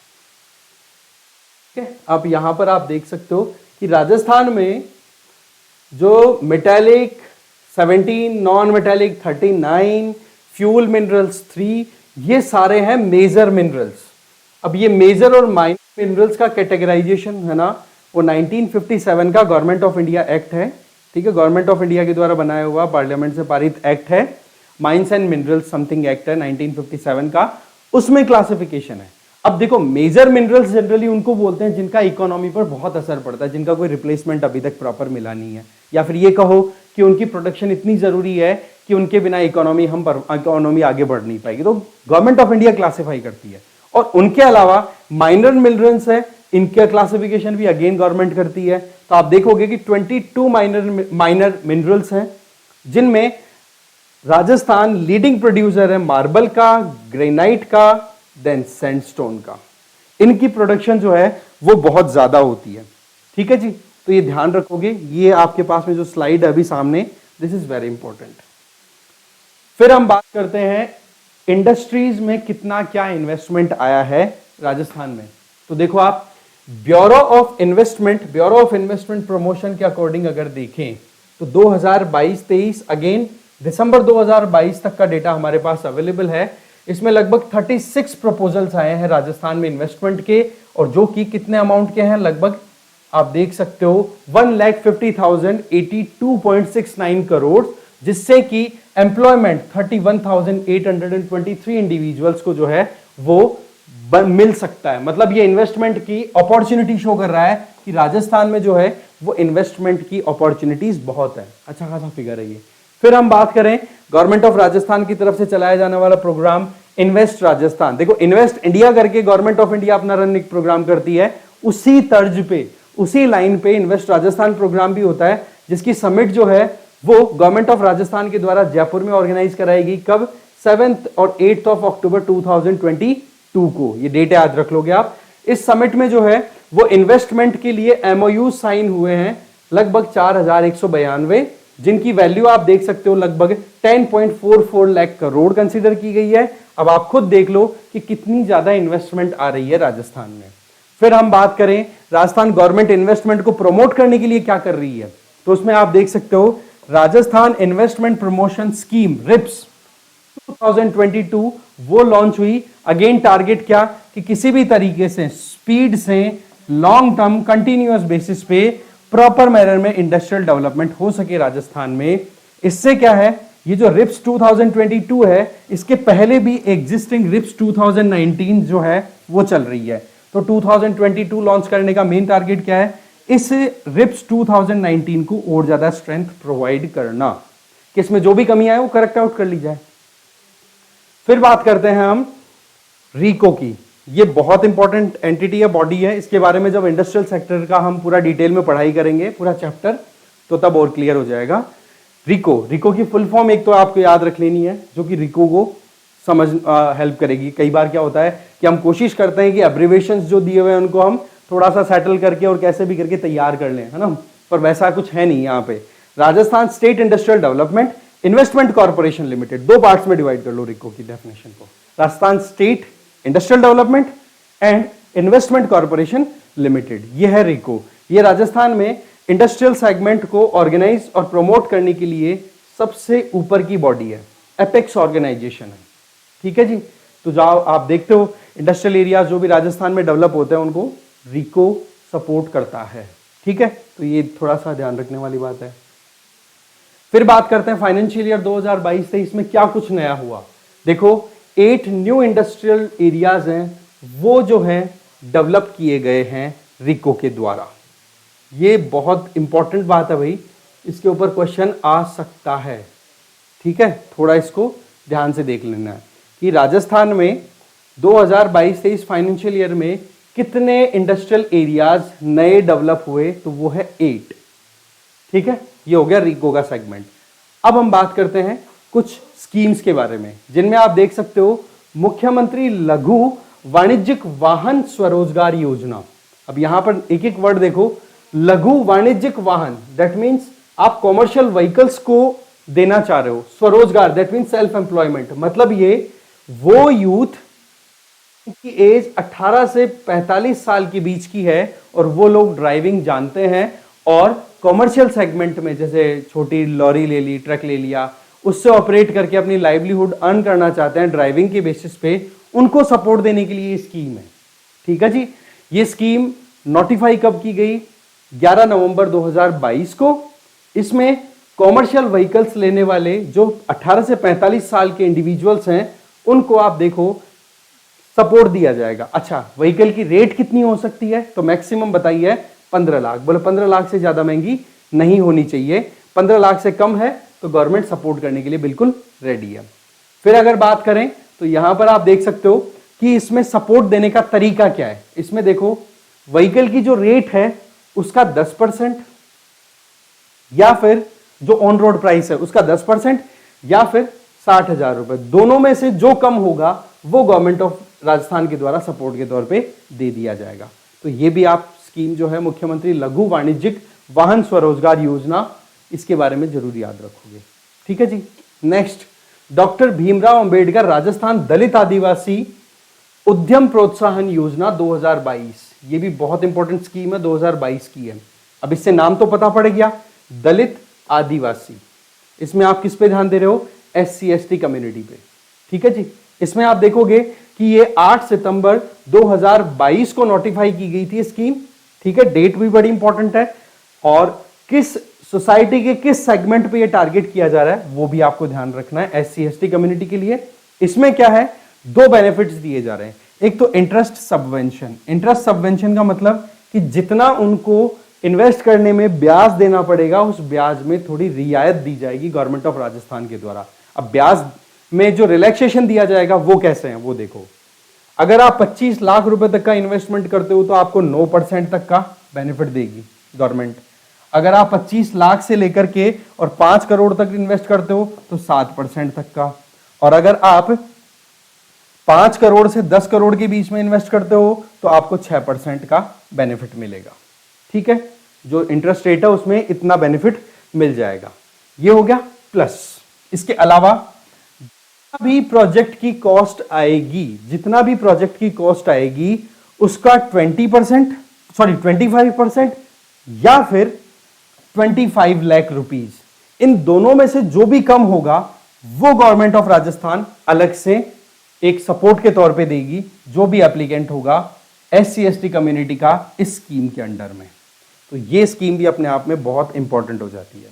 ठीक है। अब यहां पर आप देख सकते हो कि राजस्थान में जो metallic 17, non metallic 39, fuel minerals 3, ये सारे हैं मेजर मिनरल्स। अब ये मेजर और माइनर मिनरल्स का कैटेगराइजेशन है ना, वो 1957 का गवर्नमेंट ऑफ इंडिया एक्ट है, ठीक है, गवर्नमेंट ऑफ इंडिया के द्वारा बनाया हुआ पार्लियामेंट से पारित एक्ट है, mines and minerals something act है 1957 का, उसमें क्लासिफिकेशन है। अब देखो मेजर मिनरल्स जनरली उनको बोलते हैं जिनका इकोनॉमी पर बहुत असर पड़ता है, जिनका कोई रिप्लेसमेंट अभी तक प्रॉपर मिला नहीं है, या फिर ये कहो कि उनकी प्रोडक्शन इतनी जरूरी है कि उनके बिना इकोनॉमी आगे बढ़ नहीं पाएगी, तो गवर्नमेंट ऑफ इंडिया क्लासिफाई करती है। और उनके अलावा माइनर मिनरल्स है, इनका क्लासिफिकेशन भी अगेन गवर्नमेंट करती है। तो आप देखोगे कि 22 माइनर मिनरल्स हैं, जिनमें राजस्थान लीडिंग प्रोड्यूसर है मार्बल का, ग्रेनाइट का, देन सैंडस्टोन का। इनकी प्रोडक्शन जो है वो बहुत ज्यादा होती है, ठीक है जी। तो ये ध्यान रखोगे, ये आपके पास में जो स्लाइड है अभी सामने, दिस इज वेरी इंपॉर्टेंट। फिर हम बात करते हैं इंडस्ट्रीज में कितना क्या इन्वेस्टमेंट आया है राजस्थान में। तो देखो आप ब्यूरो ऑफ इन्वेस्टमेंट प्रमोशन के अकॉर्डिंग अगर देखें तो 2022-23 अगेन दिसंबर 2022 तक का डेटा हमारे पास अवेलेबल है। इसमें लगभग 36 प्रपोजल्स आए हैं राजस्थान में इन्वेस्टमेंट के, और जो कि कितने अमाउंट के हैं, लगभग आप देख सकते हो 1,50,082.69 करोड़, जिससे कि एम्प्लॉयमेंट 31,823 इंडिविजुअल्स को जो है वो मिल सकता है। मतलब ये इन्वेस्टमेंट की अपॉर्चुनिटी शो कर रहा है कि राजस्थान में जो है वो इन्वेस्टमेंट की अपॉर्चुनिटीज बहुत है। अच्छा खासा फिगर है ये। फिर हम बात करें गवर्नमेंट ऑफ राजस्थान की तरफ से चलाया जाने वाला प्रोग्राम इन्वेस्ट राजस्थान। देखो इन्वेस्ट इंडिया करके गवर्नमेंट ऑफ इंडिया अपना रन एक प्रोग्राम करती है, उसी तर्ज पे उसी लाइन पे इन्वेस्ट राजस्थान प्रोग्राम भी होता है, जिसकी समिट जो है वो गवर्नमेंट ऑफ राजस्थान के द्वारा जयपुर में ऑर्गेनाइज कराएगी। कब? 7 और 8 ऑफ अक्टूबर 2022 को। ये डेट याद रख लोगे आप। इस समिट में जो है वो इन्वेस्टमेंट के लिए एमओयू साइन हुए हैं लगभग 4,192, जिनकी वैल्यू आप देख सकते हो लगभग 10.44 लाख करोड़ कंसीडर की गई है। अब आप खुद देख लो कि कितनी ज्यादा इन्वेस्टमेंट आ रही है राजस्थान में। फिर हम बात करें राजस्थान गवर्नमेंट इन्वेस्टमेंट को प्रमोट करने के लिए क्या कर रही है, तो उसमें आप देख सकते हो Rajasthan investment promotion scheme RIPS 2022 वो लॉन्च हुई। अगेन टारगेट क्या कि किसी भी तरीके से स्पीड से लॉन्ग टर्म कंटिन्यूअस बेसिस पे प्रॉपर मैनर में इंडस्ट्रियल डेवलपमेंट हो सके राजस्थान में। इससे क्या है, ये जो रिप्स 2022 है इसके पहले भी एग्जिस्टिंग रिप्स 2019 जो है वो चल रही है। तो 2022 लॉन्च करने का मेन टारगेट क्या है, इस रिप्स 2019 को और ज्यादा स्ट्रेंथ प्रोवाइड करना, कि इसमें जो भी कमी आए वो करेक्ट आउट कर ली जाए। फिर बात करते हैं हम रिको की। ये बहुत इंपॉर्टेंट एंटिटी है, बॉडी है। इसके बारे में जब इंडस्ट्रियल सेक्टर का हम पूरा डिटेल में पढ़ाई करेंगे पूरा चैप्टर, तो तब और क्लियर हो जाएगा। रिको की फुल फॉर्म एक तो आपको याद रख लेनी है, जो कि रिको को समझ हेल्प करेगी। कई बार क्या होता है कि हम कोशिश करते हैं कि एब्रिवेशंस जो दिए हुए हैं उनको हम थोड़ा सा सेटल करके और कैसे भी करके तैयार कर लें, है ना, पर वैसा कुछ है नहीं यहाँ पे। Rajasthan state industrial development investment corporation limited, दो पार्ट्स में डिवाइड कर लो रिको की डेफिनेशन को। Rajasthan state industrial development and investment corporation limited, ये है रिको। ये राजस्थान में इंडस्ट्रियल सेगमेंट को ऑर्गेनाइज और प्रमोट करने के लिए सबसे ऊपर की बॉडी है, एपेक्स ऑर्गेनाइजेशन है। ठीक है जी। तो जाओ आप देखते हो इंडस्ट्रियल एरिया जो भी राजस्थान में डेवलप होते हैं उनको रिको सपोर्ट करता है। ठीक है, तो ये थोड़ा सा ध्यान रखने वाली बात है। फिर बात करते हैं फाइनेंशियल ईयर 2022-23 में क्या कुछ नया हुआ। देखो 8 न्यू इंडस्ट्रियल एरियाज हैं वो जो हैं डेवलप किए गए हैं रिको के द्वारा। ये बहुत इंपॉर्टेंट बात है भाई, इसके ऊपर क्वेश्चन आ सकता है। ठीक है, थोड़ा इसको ध्यान से देख लेना है कि राजस्थान में 2022-23 फाइनेंशियल ईयर में कितने इंडस्ट्रियल एरियाज नए डेवलप हुए, तो वो है 8। ठीक है, ये हो गया रिको का सेगमेंट। अब हम बात करते हैं कुछ स्कीम्स के बारे में, जिनमें आप देख सकते हो मुख्यमंत्री लघु वाणिज्यिक वाहन स्वरोजगार योजना। अब यहां पर एक एक वर्ड देखो, लघु वाणिज्यिक वाहन, दैट मीन्स आप कॉमर्शियल व्हीकल्स को देना चाह रहे हो। स्वरोजगार दैट मीन्स सेल्फ एम्प्लॉयमेंट, मतलब ये वो यूथ की एज 18 से 45 साल के बीच की है और वो लोग ड्राइविंग जानते हैं और कॉमर्शियल सेगमेंट में जैसे छोटी लॉरी ले ली, ट्रक ले लिया, उससे ऑपरेट करके अपनी लाइवलीहुड अर्न करना चाहते हैं ड्राइविंग के बेसिस पे, उनको सपोर्ट देने के लिए ये स्कीम है। ठीक है जी। ये स्कीम नोटिफाई कब की गई? 11 नवंबर 2022 को। इसमें कॉमर्शियल व्हीकल्स लेने वाले जो 18 से 45 साल के इंडिविजुअल्स हैं उनको आप देखो सपोर्ट दिया जाएगा। अच्छा, व्हीकल की रेट कितनी हो सकती है? तो मैक्सिमम बताइए 15 लाख। बोले 15 लाख से ज्यादा महंगी नहीं होनी चाहिए, 15 लाख से कम है तो गवर्नमेंट सपोर्ट करने के लिए बिल्कुल रेडी है। फिर अगर बात करें तो यहां पर आप देख सकते हो कि इसमें सपोर्ट देने का तरीका क्या है। इसमें देखो व्हीकल की जो रेट है उसका 10%, या फिर जो ऑन रोड प्राइस है उसका 10%, या फिर 60,000 रुपए, दोनों में से जो कम होगा वो गवर्नमेंट ऑफ राजस्थान के द्वारा सपोर्ट के तौर पे दे दिया जाएगा। तो ये भी आप स्कीम जो है मुख्यमंत्री लघु वाणिज्यिक वाहन स्वरोजगार योजना, इसके बारे में जरूर याद रखोगे। ठीक है जी। नेक्स्ट, डॉक्टर भीमराव अंबेडकर राजस्थान दलित आदिवासी उद्यम प्रोत्साहन योजना 2022। ये भी बहुत इंपॉर्टेंट स्कीम है, 2022 की है। अब इससे नाम तो पता पड़ गया, दलित आदिवासी। इसमें आप किस पे ध्यान दे रहे हो? SC/ST कम्युनिटी पे। ठीक है जी। इसमें आप देखोगे कि ये 8 सितंबर 2022 को नोटिफाई की गई थी स्कीम, ठीक है, डेट भी बड़ी इंपॉर्टेंट है, और किस सोसाइटी के किस सेगमेंट पे ये टारगेट किया जा रहा है वो भी आपको ध्यान रखना है एससी एसटी कम्युनिटी के लिए। इसमें क्या है, दो बेनिफिट्स दिए जा रहे हैं। एक तो इंटरेस्ट सबवेंशन। इंटरेस्ट सबवेंशन का मतलब कि जितना उनको इन्वेस्ट करने में ब्याज देना पड़ेगा उस ब्याज में थोड़ी रियायत दी जाएगी गवर्नमेंट ऑफ राजस्थान के द्वारा। अब ब्याज में जो रिलैक्सेशन दिया जाएगा वो कैसे है वो देखो। अगर आप 25 लाख रुपए तक का इन्वेस्टमेंट करते हो तो आपको 9% तक का बेनिफिट देगी गवर्नमेंट। अगर आप 25 लाख से लेकर के और 5 करोड़ तक इन्वेस्ट करते हो तो 7% तक का, और अगर आप 5 करोड़ से 10 करोड़ के बीच में इन्वेस्ट करते हो तो आपको 6% का बेनिफिट मिलेगा। ठीक है, जो इंटरेस्ट रेट है उसमें इतना बेनिफिट मिल जाएगा। ये हो गया प्लस। इसके अलावा जितना भी प्रोजेक्ट की कॉस्ट आएगी, जितना भी प्रोजेक्ट की कॉस्ट आएगी उसका 25% या फिर 25 लाख रुपीज, इन दोनों में से जो भी कम होगा वो गवर्नमेंट ऑफ राजस्थान अलग से एक सपोर्ट के तौर पे देगी जो भी एप्लीकेंट होगा एससी एसटी कम्युनिटी का इस स्कीम के अंडर में। तो ये स्कीम भी अपने आप में बहुत इंपॉर्टेंट हो जाती है।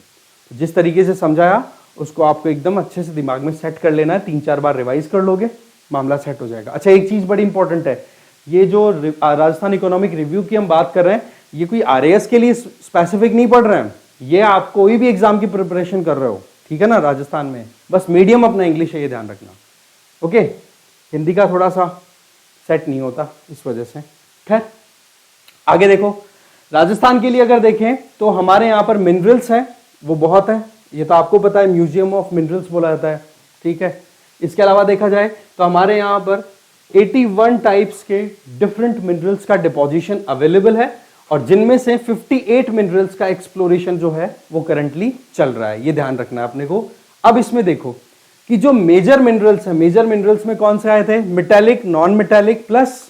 तो जिस तरीके से समझाया उसको आपको एकदम अच्छे से दिमाग में सेट कर लेना है, 3-4 बार रिवाइज कर लोगे मामला सेट हो जाएगा। अच्छा, एक चीज बड़ी इंपॉर्टेंट है, ये जो राजस्थान इकोनॉमिक रिव्यू की हम बात कर रहे हैं ये कोई आरएएस के लिए स्पेसिफिक नहीं पढ़ रहे हैं, ये आप कोई भी एग्जाम की प्रिपरेशन कर रहे हो, ठीक है ना, राजस्थान में बस मीडियम अपना इंग्लिश है, ये ध्यान रखना। ओके, हिंदी का थोड़ा सा सेट नहीं होता इस वजह से। खैर आगे देखो, राजस्थान के लिए अगर देखें तो हमारे यहाँ पर मिनरल्स हैं वो बहुत है, ये तो आपको पता है, म्यूजियम ऑफ मिनरल्स बोला जाता है। ठीक है, इसके अलावा देखा जाए तो हमारे यहाँ पर 81 टाइप्स के डिफरेंट मिनरल्स का डिपोजिशन अवेलेबल है, और जिनमें से 58 मिनरल्स का एक्सप्लोरेशन जो है वो करंटली चल रहा है, ये ध्यान रखना है अपने को। अब इसमें देखो कि जो मेजर मिनरल्स हैं, मेजर मिनरल्स में कौन से आए थे, मेटालिक, नॉन मेटालिक, प्लस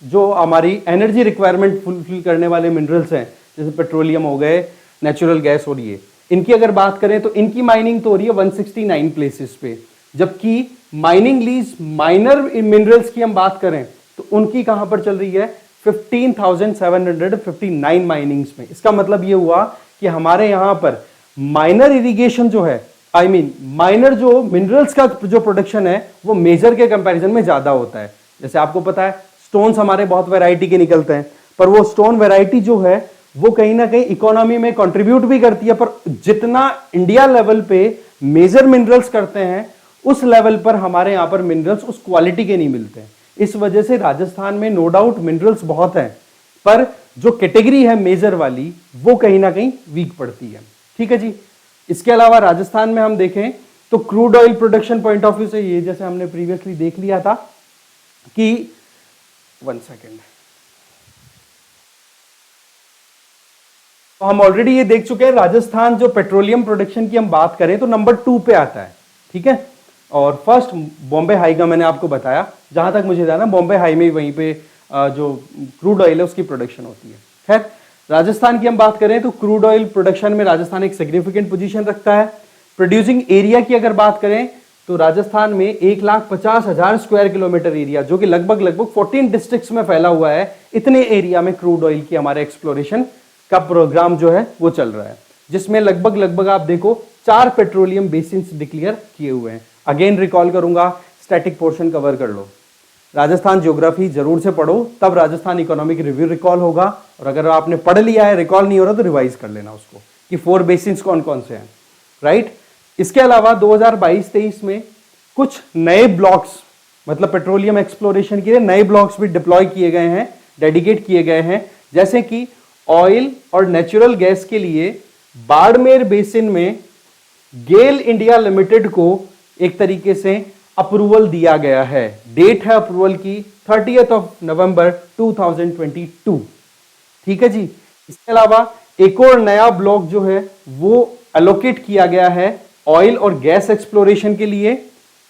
जो हमारी एनर्जी रिक्वायरमेंट फुलफिल करने वाले मिनरल्स हैं जैसे पेट्रोलियम हो गए, नेचुरल गैस हो रही है, इनकी अगर बात करें तो इनकी माइनिंग तो हो रही है 169 प्लेसेस पे, जबकि माइनिंग लीज माइनर मिनरल्स की हम बात करें तो उनकी कहां पर चल रही है 15,759 माइनिंग्स में। इसका मतलब ये हुआ कि हमारे यहां पर माइनर इरिगेशन जो है, माइनर जो मिनरल्स का जो प्रोडक्शन है वो मेजर के कंपैरिजन में ज्यादा होता है। जैसे आपको पता है स्टोन्स हमारे बहुत वैरायटी के निकलते हैं, पर वो स्टोन वैरायटी जो है वो कहीं ना कहीं इकोनॉमी में कंट्रीब्यूट भी करती है, पर जितना इंडिया लेवल पे मेजर मिनरल्स करते हैं उस लेवल पर हमारे यहां पर मिनरल्स उस क्वालिटी के नहीं मिलते हैं। इस वजह से राजस्थान में नो डाउट मिनरल्स बहुत हैं, पर जो कैटेगरी है मेजर वाली वो कहीं ना कहीं वीक पड़ती है। ठीक है जी। इसके अलावा राजस्थान में हम देखें तो crude oil production point of view से, ये जैसे हमने प्रीवियसली देख लिया था कि 1 सेकेंड, तो हम ऑलरेडी ये देख चुके हैं राजस्थान जो पेट्रोलियम प्रोडक्शन की हम बात करें तो नंबर 2 पे आता है। ठीक है, और फर्स्ट बॉम्बे हाई का मैंने आपको बताया, जहां तक मुझे जाना बॉम्बे हाई में वहीं पे जो क्रूड ऑयल है उसकी प्रोडक्शन होती है। खैर राजस्थान की हम बात करें तो क्रूड ऑयल प्रोडक्शन में राजस्थान एक सिग्निफिकेंट पोजीशन रखता है। प्रोड्यूसिंग एरिया की अगर बात करें तो राजस्थान में 1,50,000 स्क्वायर किलोमीटर एरिया, जो कि लगभग 14 डिस्ट्रिक्ट्स में फैला हुआ है, इतने एरिया में क्रूड ऑयल की हमारे एक्सप्लोरेशन का प्रोग्राम जो है वो चल रहा है, जिसमें लगभग आप देखो 4 पेट्रोलियम बेसिन्स डिक्लेयर किए हुए हैं। अगेन रिकॉल करूंगा, स्टैटिक पोर्शन कवर कर लो, राजस्थान ज्योग्राफी जरूर से पढ़ो, तब राजस्थान इकोनॉमिक रिव्यू रिकॉल होगा, और अगर आपने पढ़ लिया है रिकॉल नहीं हो रहा तो रिवाइज कर लेना उसको कि 4 बेसिन्स कौन कौन से हैं। राइट, इसके अलावा 2022-23 में कुछ नए ब्लॉक्स, मतलब पेट्रोलियम एक्सप्लोरेशन के लिए नए ब्लॉक्स भी डिप्लॉय किए गए हैं, डेडिकेट किए गए हैं, जैसे कि ऑयल और नेचुरल गैस के लिए बाड़मेर बेसिन में गेल इंडिया लिमिटेड को एक तरीके से अप्रूवल दिया गया है। डेट है अप्रूवल की 30 नवंबर 2022। ठीक है जी। इसके अलावा एक और नया ब्लॉक जो है वो एलोकेट किया गया है ऑयल और गैस एक्सप्लोरेशन के लिए।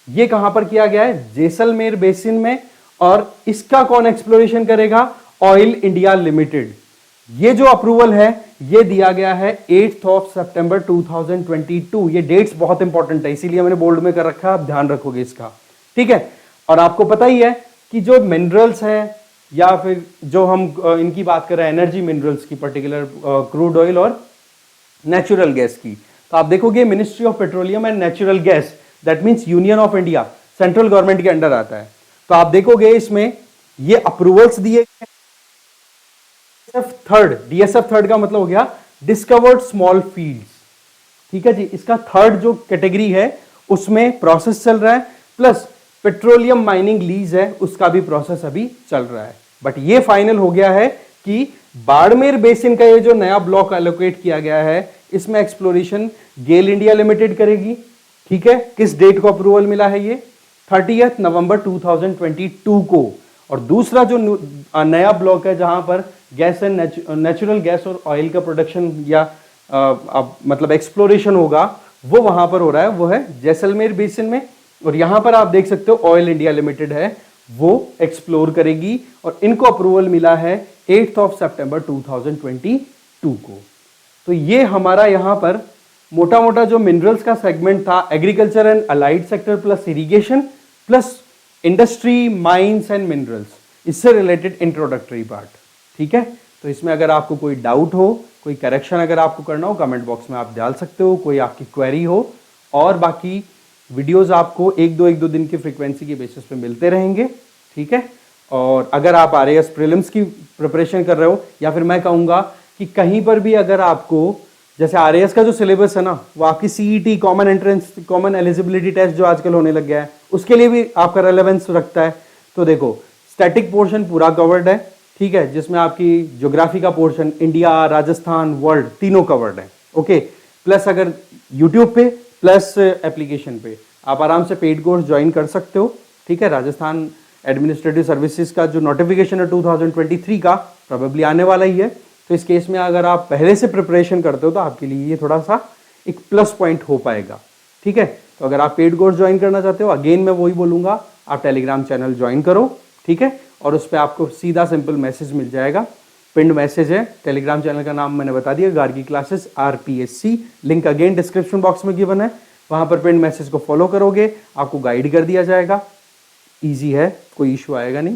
ये कहां पर किया गया है, जैसलमेर बेसिन में, और इसका कौन एक्सप्लोरेशन करेगा, ऑयल इंडिया लिमिटेड। ये जो अप्रूवल है ये दिया गया है 8 सितंबर 2022। ये डेट्स बहुत इंपॉर्टेंट है, इसीलिए मैंने बोल्ड में कर रखा है, आप ध्यान रखोगे इसका। ठीक है, और आपको पता ही है कि जो मिनरल्स हैं या फिर जो हम इनकी बात कर रहे हैं एनर्जी मिनरल्स की, पर्टिकुलर क्रूड ऑयल और नेचुरल गैस की, तो आप देखोगे ministry of petroleum and natural gas, that means union of India, central government के अंडर आता है। तो आप देखोगे इसमें ये अप्रूवल्स दिए थर्ड, डीएसएफ थर्ड का मतलब हो गया डिस्कवर्ड स्मॉल फील्ड्स, ठीक है जी। इसका थर्ड जो कैटेगरी है उसमें प्रोसेस चल रहा है, प्लस पेट्रोलियम माइनिंग लीज है उसका भी प्रोसेस अभी चल रहा है। बट ये फाइनल हो गया है कि बाड़मेर बेसिन का ये जो नया ब्लॉक एलोकेट किया गया है इसमें एक्सप्लोरेशन गेल इंडिया लिमिटेड करेगी, ठीक है। किस डेट को अप्रूवल मिला है ये? 30 नवंबर 2022 को। और दूसरा जो नया ब्लॉक है जहां पर गैस एंड नेचुरल गैस और ऑयल का प्रोडक्शन या मतलब एक्सप्लोरेशन होगा वो वहां पर हो रहा है, वो है जैसलमेर बेसिन में। और यहां पर आप देख सकते हो ऑयल इंडिया लिमिटेड है वो एक्सप्लोर करेगी, और इनको अप्रूवल मिला है 8 सितंबर 2022 को। तो ये हमारा यहां पर मोटा मोटा जो मिनरल्स का सेगमेंट था, agriculture and allied sector plus irrigation plus industry, mines and minerals, इससे रिलेटेड इंट्रोडक्टरी पार्ट, ठीक है। तो इसमें अगर आपको कोई डाउट हो, कोई करेक्शन अगर आपको करना हो, कमेंट बॉक्स में आप डाल सकते हो, कोई आपकी क्वेरी हो। और बाकी वीडियोस आपको एक दो दिन की फ्रीक्वेंसी के बेसिस पे मिलते रहेंगे, ठीक है। और अगर आप आरएएस प्रीलिम्स की प्रिपरेशन कर रहे हो, या फिर मैं कहूँगा कि कहीं पर भी अगर आपको, जैसे आरएएस का जो सिलेबस है ना, वो आपकी CET, common entrance, common eligibility test जो आजकल होने लग गया है, उसके लिए भी आपका रेलेवेंस रखता है। तो देखो स्टैटिक पोर्शन पूरा कवर्ड है, ठीक है, जिसमें आपकी ज्योग्राफी का पोर्शन इंडिया, राजस्थान, वर्ल्ड तीनों कवर्ड है, ओके। प्लस अगर यूट्यूब पे प्लस एप्लीकेशन पे आप आराम से पेड कोर्स ज्वाइन कर सकते हो, ठीक है। राजस्थान एडमिनिस्ट्रेटिव सर्विसेज का जो नोटिफिकेशन है 2023 का प्रोबेबली आने वाला ही है। तो इस केस में अगर आप पहले से प्रिपरेशन करते हो तो आपके लिए ये थोड़ा सा एक प्लस पॉइंट हो पाएगा, ठीक है। तो अगर आप पेड कोर्स ज्वाइन करना चाहते हो, अगेन मैं वही बोलूंगा, आप टेलीग्राम चैनल ज्वाइन करो, ठीक है। और उस पर आपको सीधा सिंपल मैसेज मिल जाएगा, पिंड मैसेज है। टेलीग्राम चैनल का नाम मैंने बता दिया, Gargi classes RPSC, link again description box में गिवन है। वहां पर पिंड मैसेज को फॉलो करोगे, आपको गाइड कर दिया जाएगा, इजी है, कोई इशू आएगा नहीं।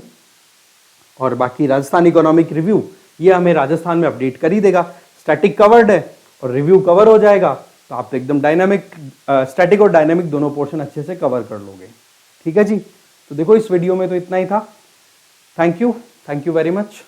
और बाकी राजस्थान इकोनॉमिक रिव्यू ये हमें राजस्थान में अपडेट कर ही देगा, स्टैटिक कवर्ड है और रिव्यू कवर हो जाएगा, तो आप तो एकदम डायनामिक, स्टैटिक और डायनामिक दोनों पोर्शन अच्छे से कवर कर लोगे, ठीक है जी। तो देखो इस वीडियो में तो इतना ही था। Thank you very much.